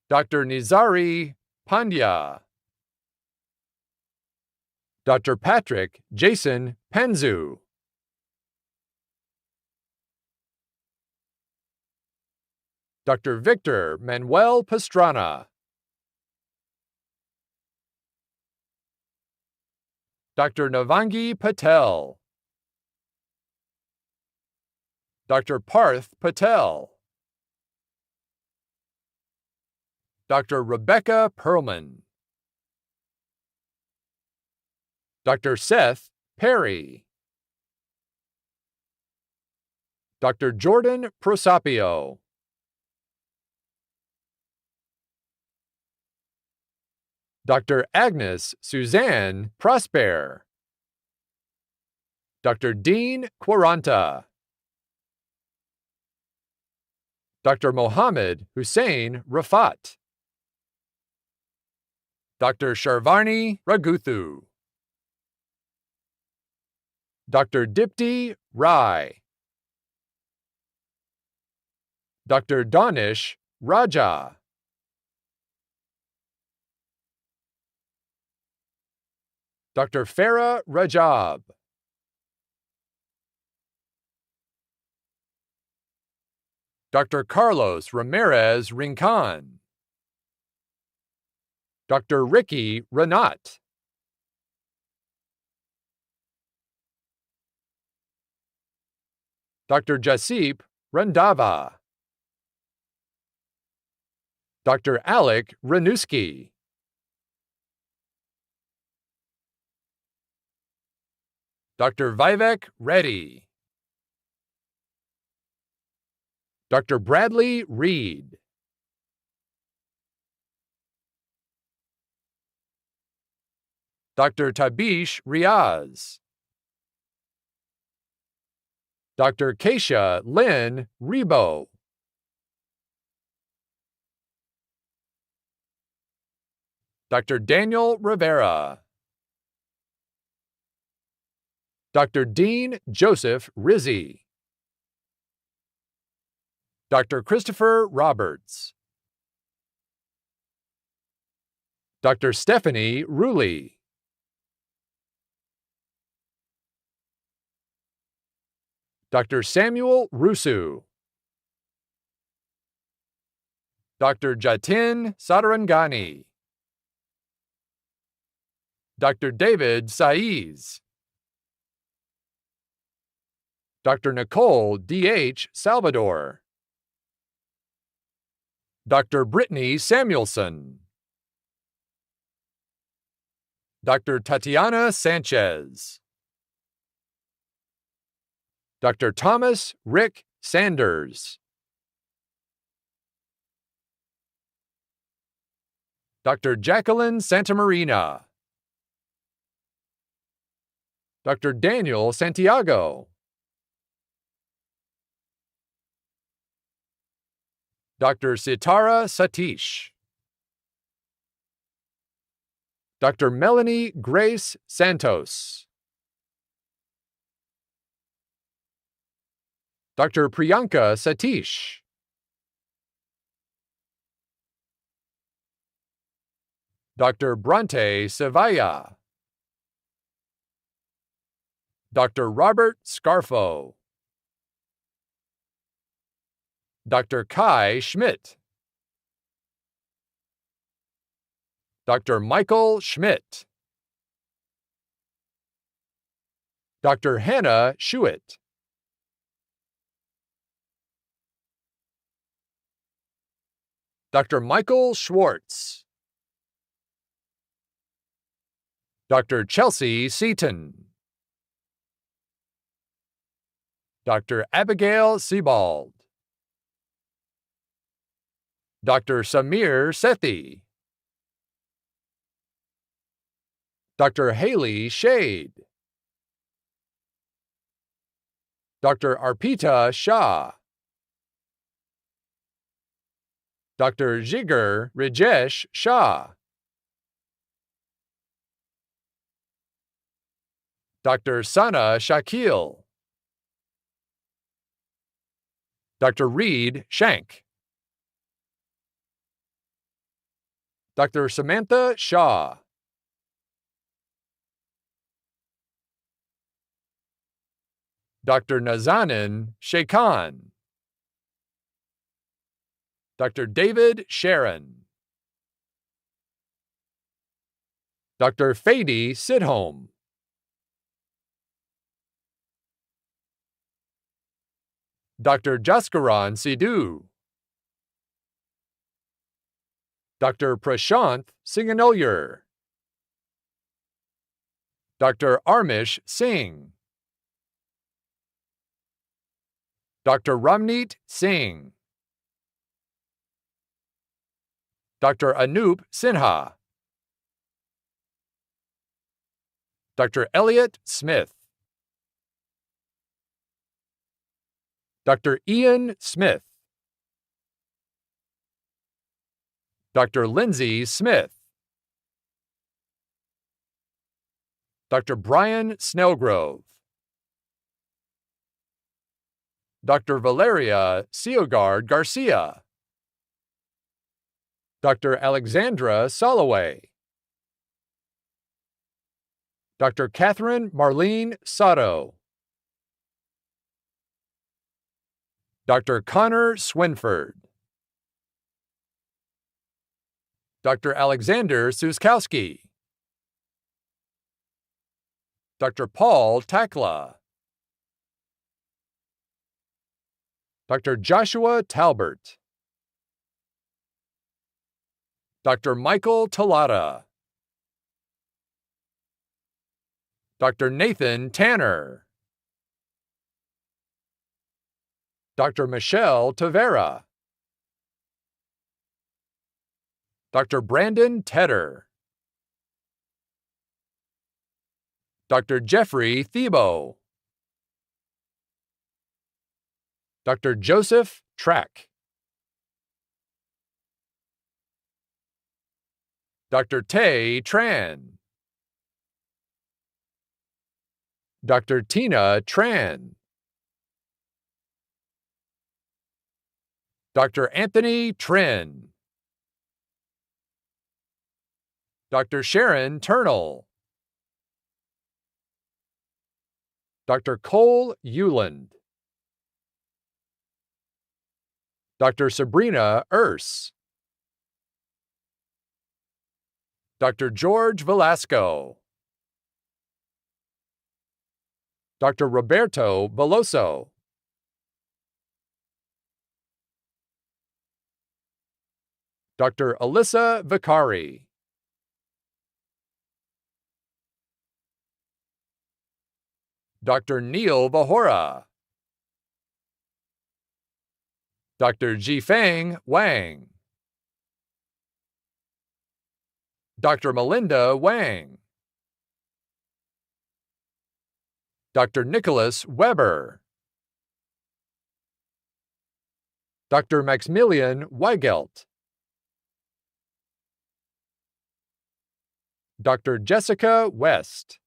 Dr. Nizari Pandya, Dr. Patrick Jason Penzu, Dr. Victor Manuel Pastrana, Dr. Navangi Patel, Dr. Parth Patel, Dr. Rebecca Perlman, Dr. Seth Perry, Dr. Jordan Prosapio, Dr. Agnes Suzanne Prosper, Dr. Dean Quaranta, Dr. Mohammed Hussein Rafat, Dr. Sharvarni Raguthu, Dr. Dipti Rai, Dr. Danish Raja. Dr. Farah Rajab. Dr. Carlos Ramirez Rincon. Dr. Ricky Renat. Dr. Jasip Randava. Dr. Alec Ranuski. Dr. Vivek Reddy. Dr. Bradley Reed. Dr. Tabish Riaz. Dr. Keisha Lynn Rebo. Dr. Daniel Rivera. Dr. Dean Joseph Rizzi. Dr. Christopher Roberts. Dr. Stephanie Rulli. Dr. Samuel Rusu. Dr. Jatin Sadarangani. Dr. David Saiz. Dr. Nicole D.H. Salvador. Dr. Brittany Samuelson. Dr. Tatiana Sanchez. Dr. Thomas Rick Sanders. Dr. Jacqueline Santamarina. Dr. Daniel Santiago. Dr. Sitara Satish. Dr. Melanie Grace Santos. Dr. Priyanka Satish. Dr. Bronte Sevilla. Dr. Robert Scarfo. Dr. Kai Schmidt. Dr. Michael Schmidt. Dr. Hannah Schuett. Dr. Michael Schwartz. Dr. Chelsea Seaton. Dr. Abigail Sebald. Dr. Samir Sethi. Dr. Haley Shade. Dr. Arpita Shah. Dr. Jigar Rajesh Shah. Dr. Sana Shakil. Dr. Reed Shank. Dr. Samantha Shaw. Dr. Nazanin Sheikhan. Dr. David Sharon. Dr. Fady Sidholm. Dr. Jaskaran Sidhu. Dr. Prashanth Singanolyar. Dr. Armish Singh. Dr. Ramneet Singh. Dr. Anup Sinha. Dr. Elliot Smith. Dr. Ian Smith. Dr. Lindsay Smith. Dr. Brian Snellgrove. Dr. Valeria Seogard Garcia, Dr. Alexandra Soloway, Dr. Catherine Marlene Sato, Dr. Connor Swinford, Dr. Alexander Suskowski, Dr. Paul Takla, Dr. Joshua Talbert, Dr. Michael Talata, Dr. Nathan Tanner, Dr. Michelle Tavera, Dr. Brandon Tedder, Dr. Jeffrey Thiebaud, Dr. Joseph Track, Dr. Tay Tran, Dr. Tina Tran, Dr. Anthony Trin, Dr. Sharon Turnell, Dr. Cole Euland, Dr. Sabrina Urs, Dr. George Velasco, Dr. Roberto Veloso, Dr. Alyssa Vicari, Dr. Neil Vahora, Dr. Jifeng Wang, Dr. Melinda Wang, Dr. Nicholas Weber, Dr. Maximilian Weigelt, Dr. Jessica West,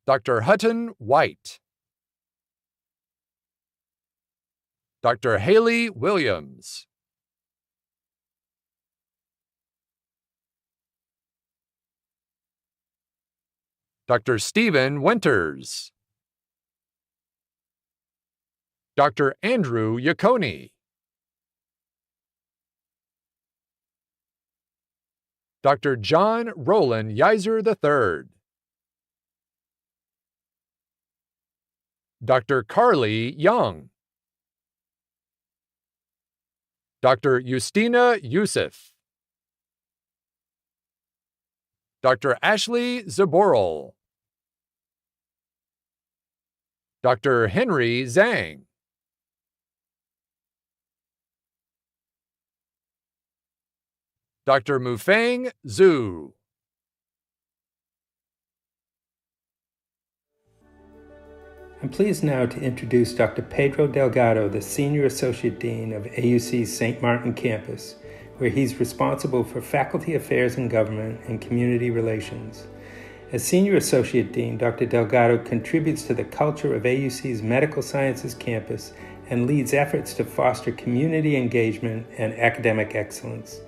Dr. Hutton White, Dr. Haley Williams, Dr. Stephen Winters, Dr. Andrew Yacconi, Dr. John Roland Yiser III, Dr. Carly Young, Dr. Justina Yusuf, Dr. Ashley Zaboral, Dr. Henry Zhang, Dr. Mufeng Zhu, I'm pleased now to introduce Dr. Pedro Delgado, the Senior Associate Dean of AUC's St. Martin campus, where he's responsible for Faculty Affairs and Government and Community Relations. As Senior Associate Dean, Dr. Delgado contributes to the culture of AUC's Medical Sciences campus and leads efforts to foster community engagement and academic excellence.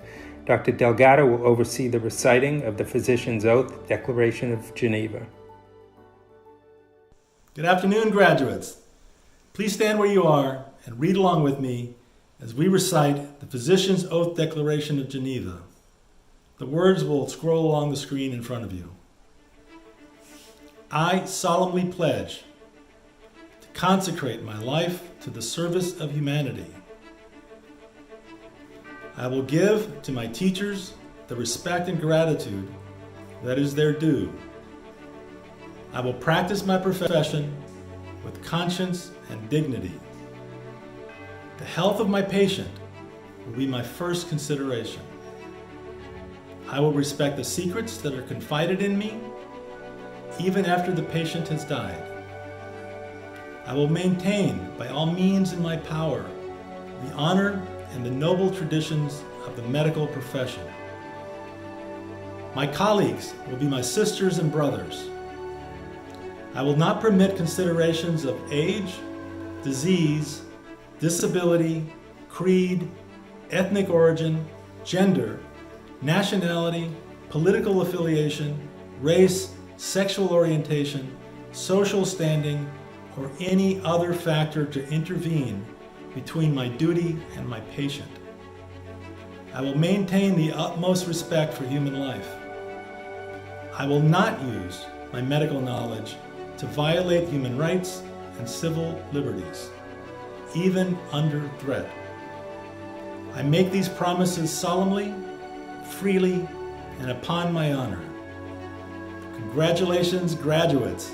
Dr. Delgado will oversee the reciting of the Physician's Oath Declaration of Geneva. Good afternoon, graduates. Please stand where you are and read along with me as we recite the Physician's Oath Declaration of Geneva. The words will scroll along the screen in front of you. I solemnly pledge to consecrate my life to the service of humanity. I will give to my teachers the respect and gratitude that is their due. I will practice my profession with conscience and dignity. The health of my patient will be my first consideration. I will respect the secrets that are confided in me, even after the patient has died. I will maintain, by all means in my power, the honor and the noble traditions of the medical profession. My colleagues will be my sisters and brothers. I will not permit considerations of age, disease, disability, creed, ethnic origin, gender, nationality, political affiliation, race, sexual orientation, social standing, or any other factor to intervene between my duty and my patient. I will maintain the utmost respect for human life. I will not use my medical knowledge to violate human rights and civil liberties, even under threat. I make these promises solemnly, freely, and upon my honor. Congratulations, graduates.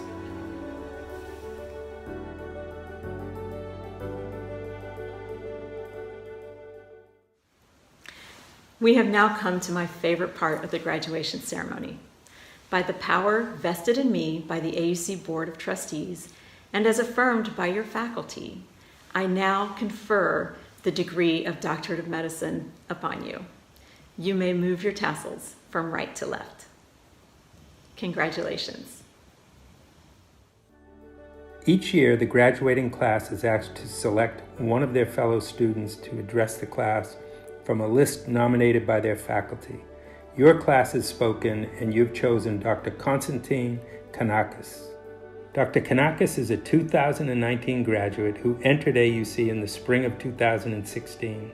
We have now come to my favorite part of the graduation ceremony. By the power vested in me by the AUC Board of Trustees and as affirmed by your faculty, I now confer the degree of Doctorate of Medicine upon you. You may move your tassels from right to left. Congratulations. Each year, the graduating class is asked to select one of their fellow students to address the class from a list nominated by their faculty. Your class has spoken, and you've chosen Dr. Konstantin Kanakis. Dr. Kanakis is a 2019 graduate who entered AUC in the spring of 2016.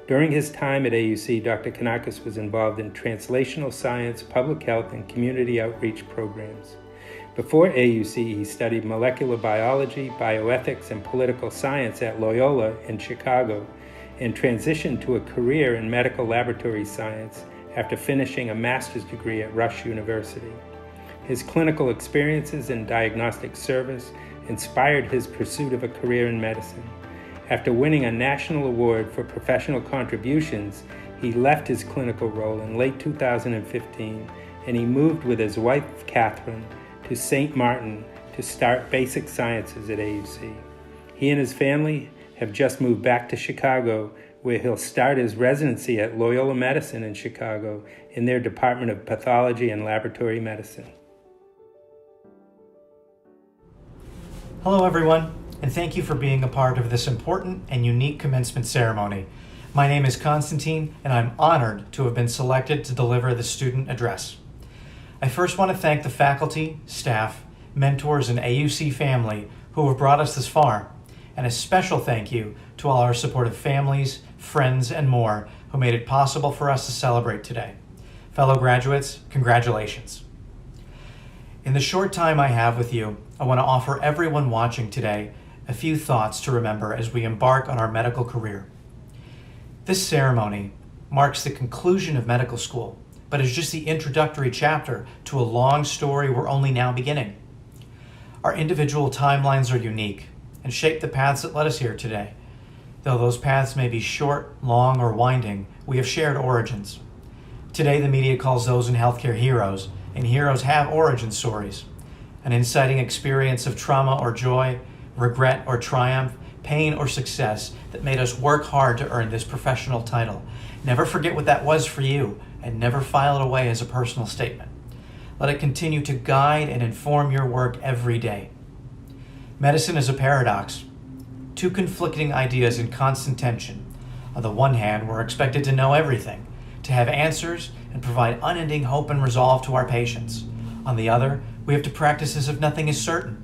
During his time at AUC, Dr. Kanakis was involved in translational science, public health, and community outreach programs. Before AUC, he studied molecular biology, bioethics, and political science at Loyola in Chicago, and transitioned to a career in medical laboratory science after finishing a master's degree at Rush University. His clinical experiences in diagnostic service inspired his pursuit of a career in medicine. After winning a national award for professional contributions, he left his clinical role in late 2015, and he moved with his wife, Catherine, to St. Martin to start basic sciences at AUC. He and his family have just moved back to Chicago, where he'll start his residency at Loyola Medicine in Chicago in their Department of Pathology and Laboratory Medicine. Hello everyone, and thank you for being a part of this important and unique commencement ceremony. My name is Konstantin, and I'm honored to have been selected to deliver the student address. I first want to thank the faculty, staff, mentors, and AUC family who have brought us this far, and a special thank you to all our supportive families, friends, and more who made it possible for us to celebrate today. Fellow graduates, congratulations. In the short time I have with you, I want to offer everyone watching today a few thoughts to remember as we embark on our medical career. This ceremony marks the conclusion of medical school, but is just the introductory chapter to a long story we're only now beginning. Our individual timelines are unique and shape the paths that led us here today. Though those paths may be short, long, or winding, we have shared origins. Today, the media calls those in healthcare heroes, and heroes have origin stories. An inciting experience of trauma or joy, regret or triumph, pain or success that made us work hard to earn this professional title. Never forget what that was for you, and never file it away as a personal statement. Let it continue to guide and inform your work every day. Medicine is a paradox. Two conflicting ideas in constant tension. On the one hand, we're expected to know everything, to have answers, and provide unending hope and resolve to our patients. On the other, we have to practice as if nothing is certain.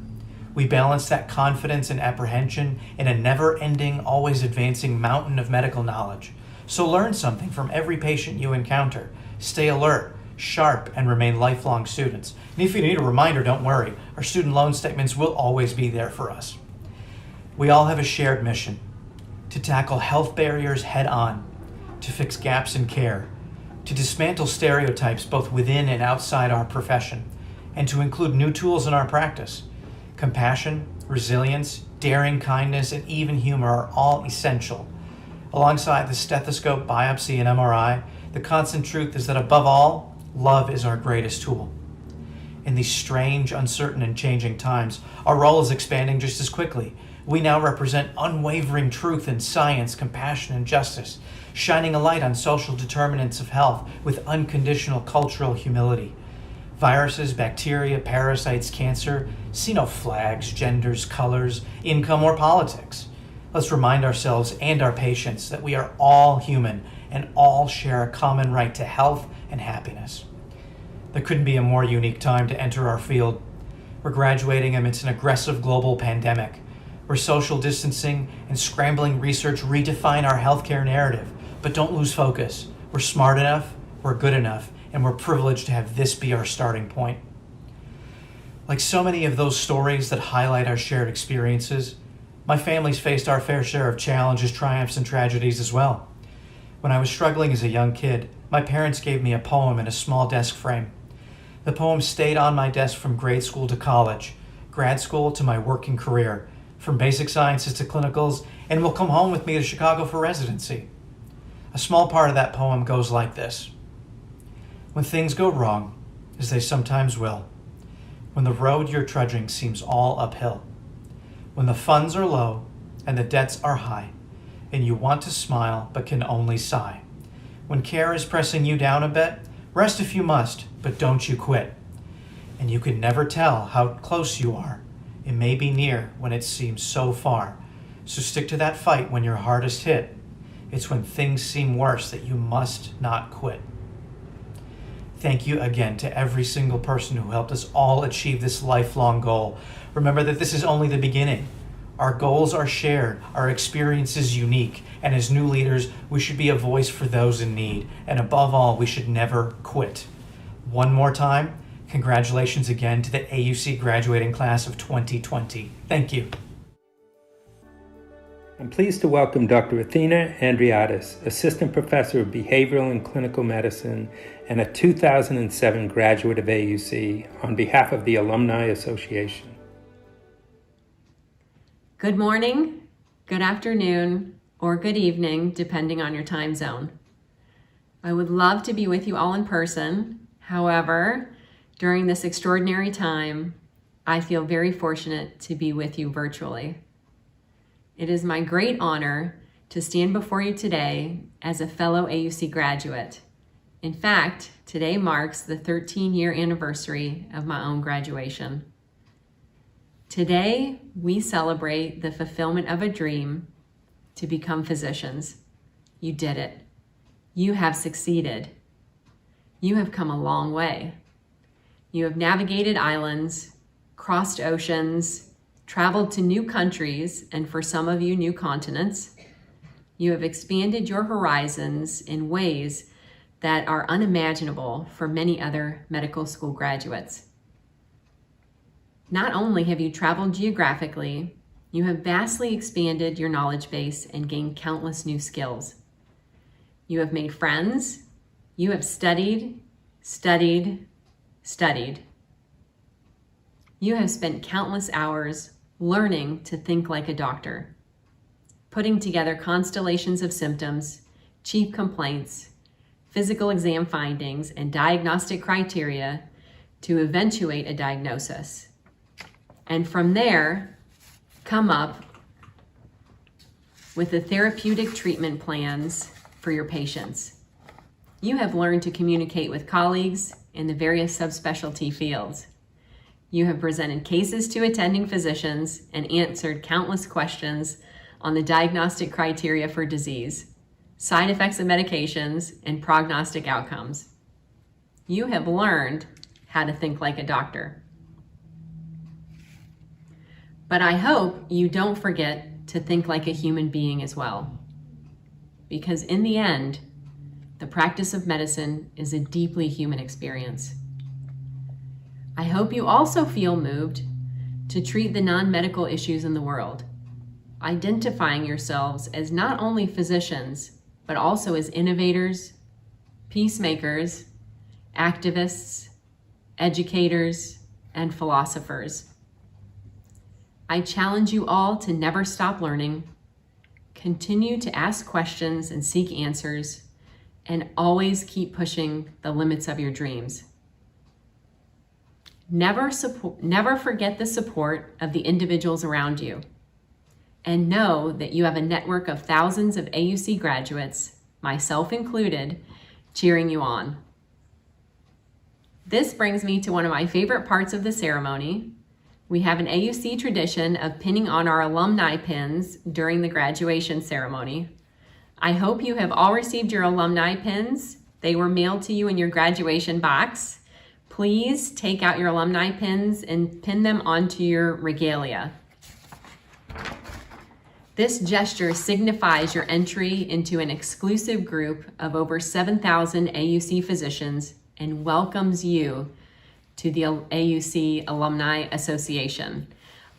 We balance that confidence and apprehension in a never-ending, always advancing mountain of medical knowledge. So learn something from every patient you encounter. Stay alert, sharp, and remain lifelong students. And if you need a reminder, don't worry. Our student loan statements will always be there for us. We all have a shared mission: to tackle health barriers head on, to fix gaps in care, to dismantle stereotypes both within and outside our profession, and to include new tools in our practice. Compassion, resilience, daring kindness, and even humor are all essential. Alongside the stethoscope, biopsy, and MRI, the constant truth is that above all, love is our greatest tool. In these strange, uncertain, and changing times, our role is expanding just as quickly. We now represent unwavering truth in science, compassion, and justice, shining a light on social determinants of health with unconditional cultural humility. Viruses, bacteria, parasites, cancer see no flags, genders, colors, income, or politics. Let's remind ourselves and our patients that we are all human and all share a common right to health and happiness. There couldn't be a more unique time to enter our field. We're graduating amidst an aggressive global pandemic, where social distancing and scrambling research redefine our healthcare narrative. But don't lose focus. We're smart enough, we're good enough, and we're privileged to have this be our starting point. Like so many of those stories that highlight our shared experiences, my family's faced our fair share of challenges, triumphs, and tragedies as well. When I was struggling as a young kid, my parents gave me a poem in a small desk frame. The poem stayed on my desk from grade school to college, grad school to my working career, from basic sciences to clinicals, and will come home with me to Chicago for residency. A small part of that poem goes like this. When things go wrong, as they sometimes will, when the road you're trudging seems all uphill, when the funds are low and the debts are high, and you want to smile but can only sigh, when care is pressing you down a bit, rest if you must, but don't you quit. And you can never tell how close you are. It may be near when it seems so far. So stick to that fight when you're hardest hit. It's when things seem worse that you must not quit. Thank you again to every single person who helped us all achieve this lifelong goal. Remember that this is only the beginning. Our goals are shared, our experience is unique, and as new leaders, we should be a voice for those in need. And above all, we should never quit. One more time, congratulations again to the AUC graduating class of 2020. Thank you. I'm pleased to welcome Dr. Athena Andriadis, Assistant Professor of Behavioral and Clinical Medicine and a 2007 graduate of AUC, on behalf of the Alumni Association. Good morning, good afternoon, or good evening, depending on your time zone. I would love to be with you all in person. However, during this extraordinary time, I feel very fortunate to be with you virtually. It is my great honor to stand before you today as a fellow AUC graduate. In fact, today marks the 13-year anniversary of my own graduation. Today, we celebrate the fulfillment of a dream to become physicians. You did it. You have succeeded. You have come a long way. You have navigated islands, crossed oceans, traveled to new countries, and for some of you, new continents. You have expanded your horizons in ways that are unimaginable for many other medical school graduates. Not only have you traveled geographically, you have vastly expanded your knowledge base and gained countless new skills. You have made friends. You have studied, studied, studied. You have spent countless hours learning to think like a doctor, putting together constellations of symptoms, chief complaints, physical exam findings, and diagnostic criteria to eventuate a diagnosis. And from there, come up with the therapeutic treatment plans for your patients. You have learned to communicate with colleagues in the various subspecialty fields. You have presented cases to attending physicians and answered countless questions on the diagnostic criteria for disease, side effects of medications, and prognostic outcomes. You have learned how to think like a doctor. But I hope you don't forget to think like a human being as well. Because in the end, the practice of medicine is a deeply human experience. I hope you also feel moved to treat the non-medical issues in the world, identifying yourselves as not only physicians, but also as innovators, peacemakers, activists, educators, and philosophers. I challenge you all to never stop learning, continue to ask questions and seek answers, and always keep pushing the limits of your dreams. Never forget the support of the individuals around you. and know that you have a network of thousands of AUC graduates, myself included, cheering you on. This brings me to one of my favorite parts of the ceremony. We have an AUC tradition of pinning on our alumni pins during the graduation ceremony. I hope you have all received your alumni pins. They were mailed to you in your graduation box. Please take out your alumni pins and pin them onto your regalia. This gesture signifies your entry into an exclusive group of over 7,000 AUC physicians and welcomes you to the AUC Alumni Association.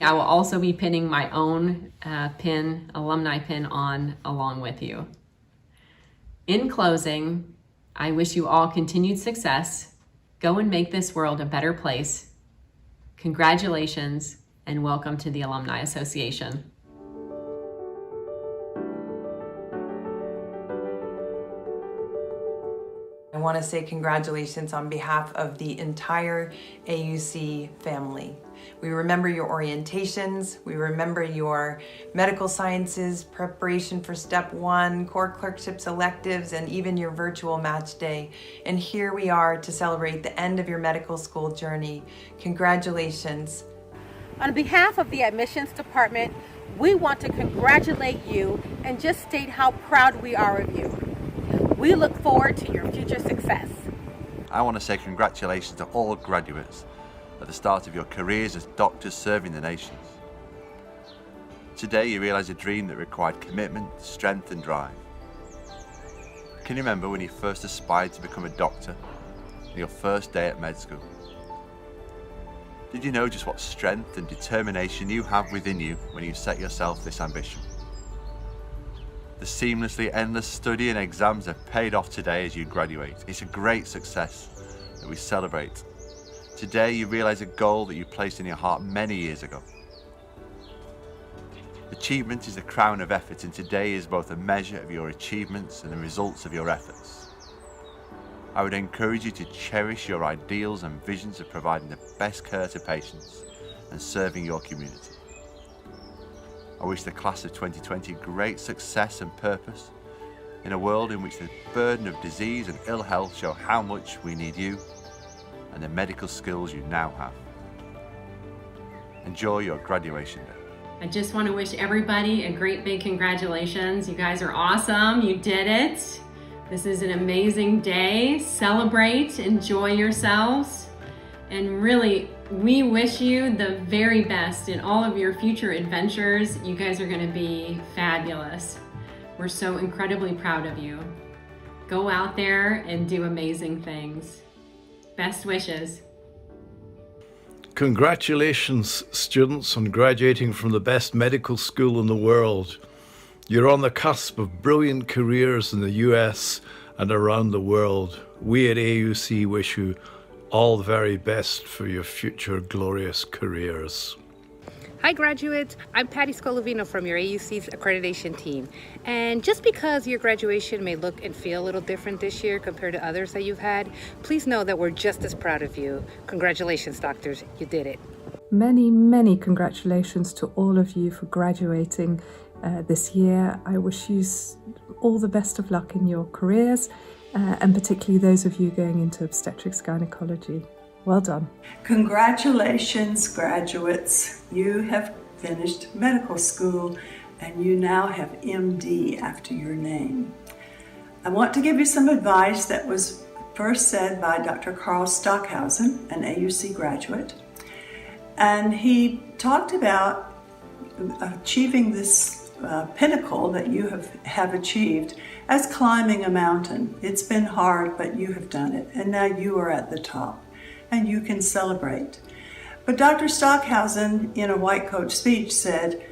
I will also be pinning my own alumni pin on along with you. In closing, I wish you all continued success. Go and make this world a better place. Congratulations and welcome to the Alumni Association. I want to say congratulations on behalf of the entire AUC family. We remember your orientations, we remember your medical sciences, preparation for step 1, core clerkships electives, and even your virtual match day. And here we are to celebrate the end of your medical school journey. Congratulations. On behalf of the admissions department, we want to congratulate you and just state how proud we are of you. We look forward to your future success. I want to say congratulations to all graduates at the start of your careers as doctors serving the nations. Today you realise a dream that required commitment, strength and drive. Can you remember when you first aspired to become a doctor on your first day at med school? Did you know just what strength and determination you have within you when you set yourself this ambition? The seamlessly endless study and exams have paid off today as you graduate. It's a great success that we celebrate. Today you realise a goal that you placed in your heart many years ago. Achievement is the crown of effort, and today is both a measure of your achievements and the results of your efforts. I would encourage you to cherish your ideals and visions of providing the best care to patients and serving your community. I wish the class of 2020 great success and purpose in a world in which the burden of disease and ill health show how much we need you and the medical skills you now have. Enjoy your graduation day. I just want to wish everybody a great big congratulations. You guys are awesome. You did it. This is an amazing day. Celebrate, enjoy yourselves, and really, we wish you the very best in all of your future adventures. You guys are going to be fabulous. We're so incredibly proud of you. Go out there and do amazing things. Best wishes. Congratulations, students, on graduating from the best medical school in the world. You're on the cusp of brilliant careers in the US and around the world. We at AUC wish you all the very best for your future glorious careers. Hi graduates, I'm Patty Scolavino from your AUC's accreditation team. And just because your graduation may look and feel a little different this year compared to others that you've had, please know that we're just as proud of you. Congratulations, doctors, you did it. Many, many congratulations to all of you for graduating this year. I wish you all the best of luck in your careers. And particularly those of you going into obstetrics gynecology. Well done. Congratulations, graduates. You have finished medical school and you now have MD after your name. I want to give you some advice that was first said by Dr. Carl Stockhausen, an AUC graduate. And he talked about achieving this pinnacle that you have achieved as climbing a mountain. It's been hard, but you have done it, and now you are at the top, and you can celebrate. But Dr. Stockhausen, in a white coat speech, said,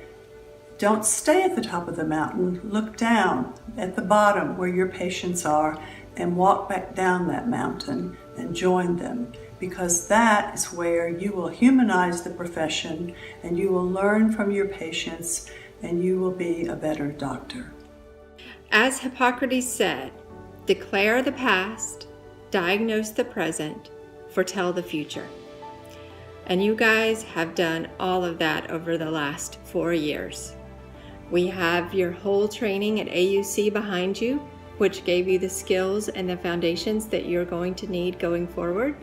don't stay at the top of the mountain, look down at the bottom where your patients are, and walk back down that mountain and join them, because that is where you will humanize the profession, and you will learn from your patients, and you will be a better doctor. As Hippocrates said, declare the past, diagnose the present, foretell the future. And you guys have done all of that over the last 4 years. We have your whole training at AUC behind you, which gave you the skills and the foundations that you're going to need going forward.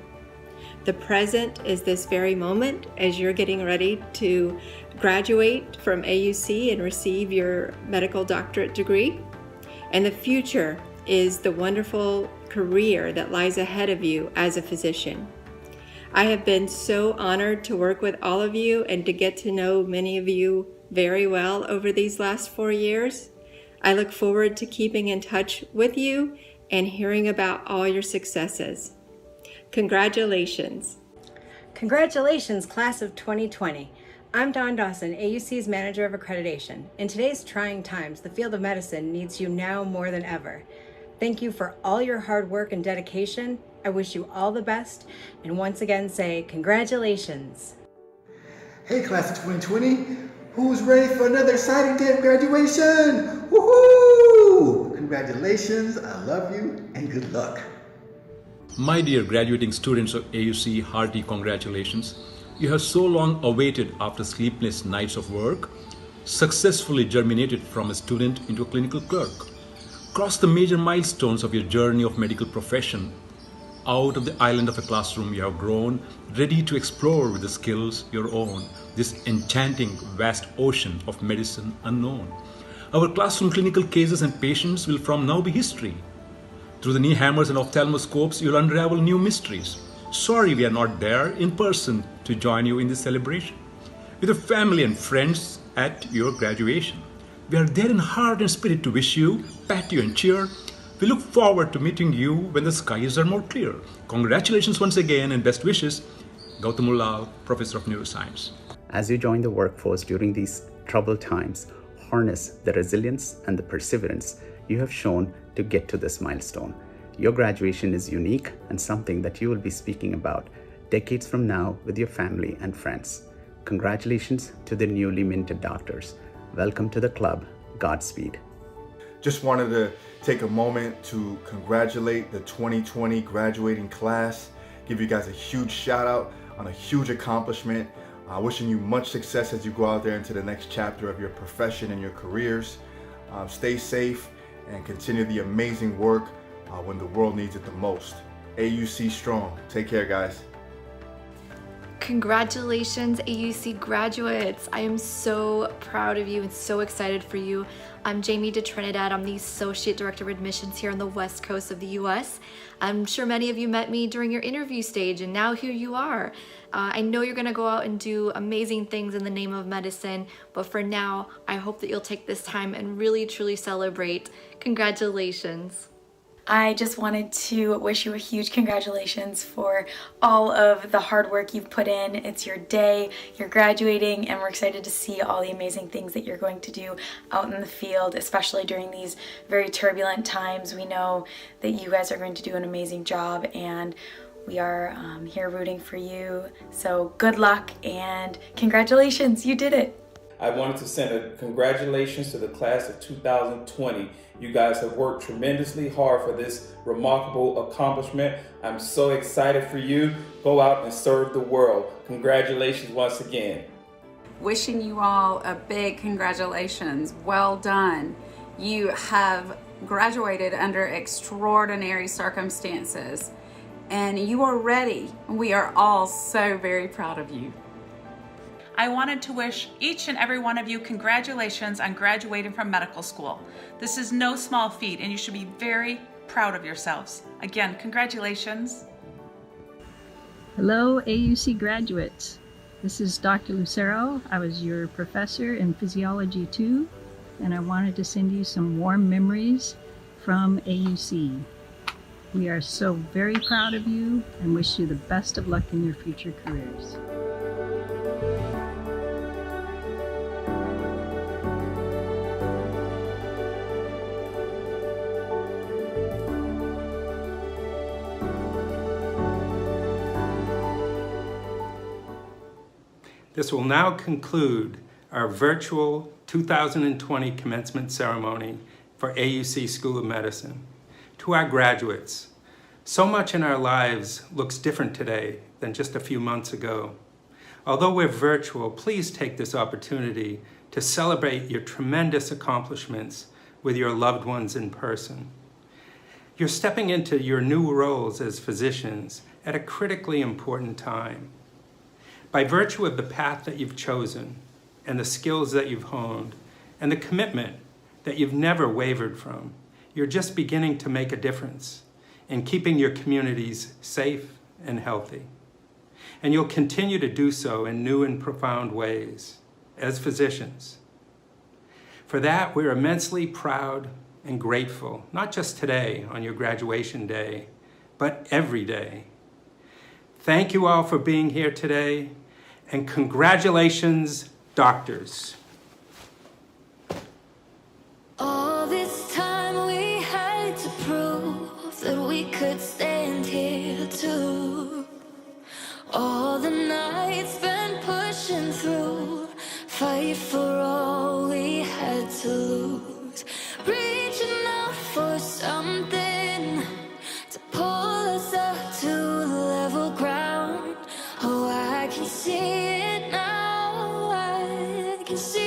The present is this very moment as you're getting ready to graduate from AUC and receive your medical doctorate degree. And the future is the wonderful career that lies ahead of you as a physician. I have been so honored to work with all of you and to get to know many of you very well over these last 4 years. I look forward to keeping in touch with you and hearing about all your successes. Congratulations. Congratulations, class of 2020. I'm Dawn Dawson, AUC's Manager of Accreditation. In today's trying times, the field of medicine needs you now more than ever. Thank you for all your hard work and dedication. I wish you all the best, and once again say congratulations. Hey, class of 2020, who's ready for another exciting day of graduation? Woohoo! Congratulations, I love you, and good luck. My dear graduating students of AUC, hearty congratulations. You have so long awaited after sleepless nights of work, successfully germinated from a student into a clinical clerk. Crossed the major milestones of your journey of medical profession. Out of the island of a classroom you have grown, ready to explore with the skills your own, this enchanting vast ocean of medicine unknown. Our classroom clinical cases and patients will from now be history. Through the knee hammers and ophthalmoscopes, you'll unravel new mysteries. Sorry we are not there in person to join you in this celebration. With your family and friends at your graduation. We are there in heart and spirit to wish you, pat you and cheer. We look forward to meeting you when the skies are more clear. Congratulations once again and best wishes. Gautam Lal, Professor of Neuroscience. As you join the workforce during these troubled times, harness the resilience and the perseverance you have shown to get to this milestone. Your graduation is unique and something that you will be speaking about decades from now with your family and friends. Congratulations to the newly minted doctors. Welcome to the club. Godspeed. Just wanted to take a moment to congratulate the 2020 graduating class, give you guys a huge shout out on a huge accomplishment. Wishing you much success as you go out there into the next chapter of your profession and your careers. Stay safe and continue the amazing work when the world needs it the most. AUC strong. Take care, guys. Congratulations, AUC graduates. I am so proud of you and so excited for you. I'm Jamie de Trinidad. I'm the Associate Director of Admissions here on the West Coast of the US. I'm sure many of you met me during your interview stage, and now here you are. I know you're gonna go out and do amazing things in the name of medicine, but for now, I hope that you'll take this time and really truly celebrate. Congratulations. I just wanted to wish you a huge congratulations for all of the hard work you've put in. It's your day, you're graduating, and we're excited to see all the amazing things that you're going to do out in the field, especially during these very turbulent times. We know that you guys are going to do an amazing job, and we are here rooting for you. So good luck and congratulations, you did it. I wanted to send a congratulations to the class of 2020. You guys have worked tremendously hard for this remarkable accomplishment. I'm so excited for you. Go out and serve the world. Congratulations once again. Wishing you all a big congratulations. Well done. You have graduated under extraordinary circumstances, and you are ready. We are all so very proud of you. I wanted to wish each and every one of you congratulations on graduating from medical school. This is no small feat, and you should be very proud of yourselves. Again, congratulations. Hello, AUC graduates. This is Dr. Lucero. I was your professor in Physiology 2, and I wanted to send you some warm memories from AUC. We are so very proud of you and wish you the best of luck in your future careers. This will now conclude our virtual 2020 commencement ceremony for AUC School of Medicine. To our graduates, so much in our lives looks different today than just a few months ago. Although we're virtual, please take this opportunity to celebrate your tremendous accomplishments with your loved ones in person. You're stepping into your new roles as physicians at a critically important time. By virtue of the path that you've chosen and the skills that you've honed and the commitment that you've never wavered from, you're just beginning to make a difference in keeping your communities safe and healthy. And you'll continue to do so in new and profound ways as physicians. For that, we're immensely proud and grateful, not just today on your graduation day, but every day. Thank you all for being here today, and congratulations, doctors. All this time we had to prove that we could stand here too. All the nights spent pushing through, fight for all we had to lose. Reaching out for something to pull us up to level ground. Oh, I can see it now, I can see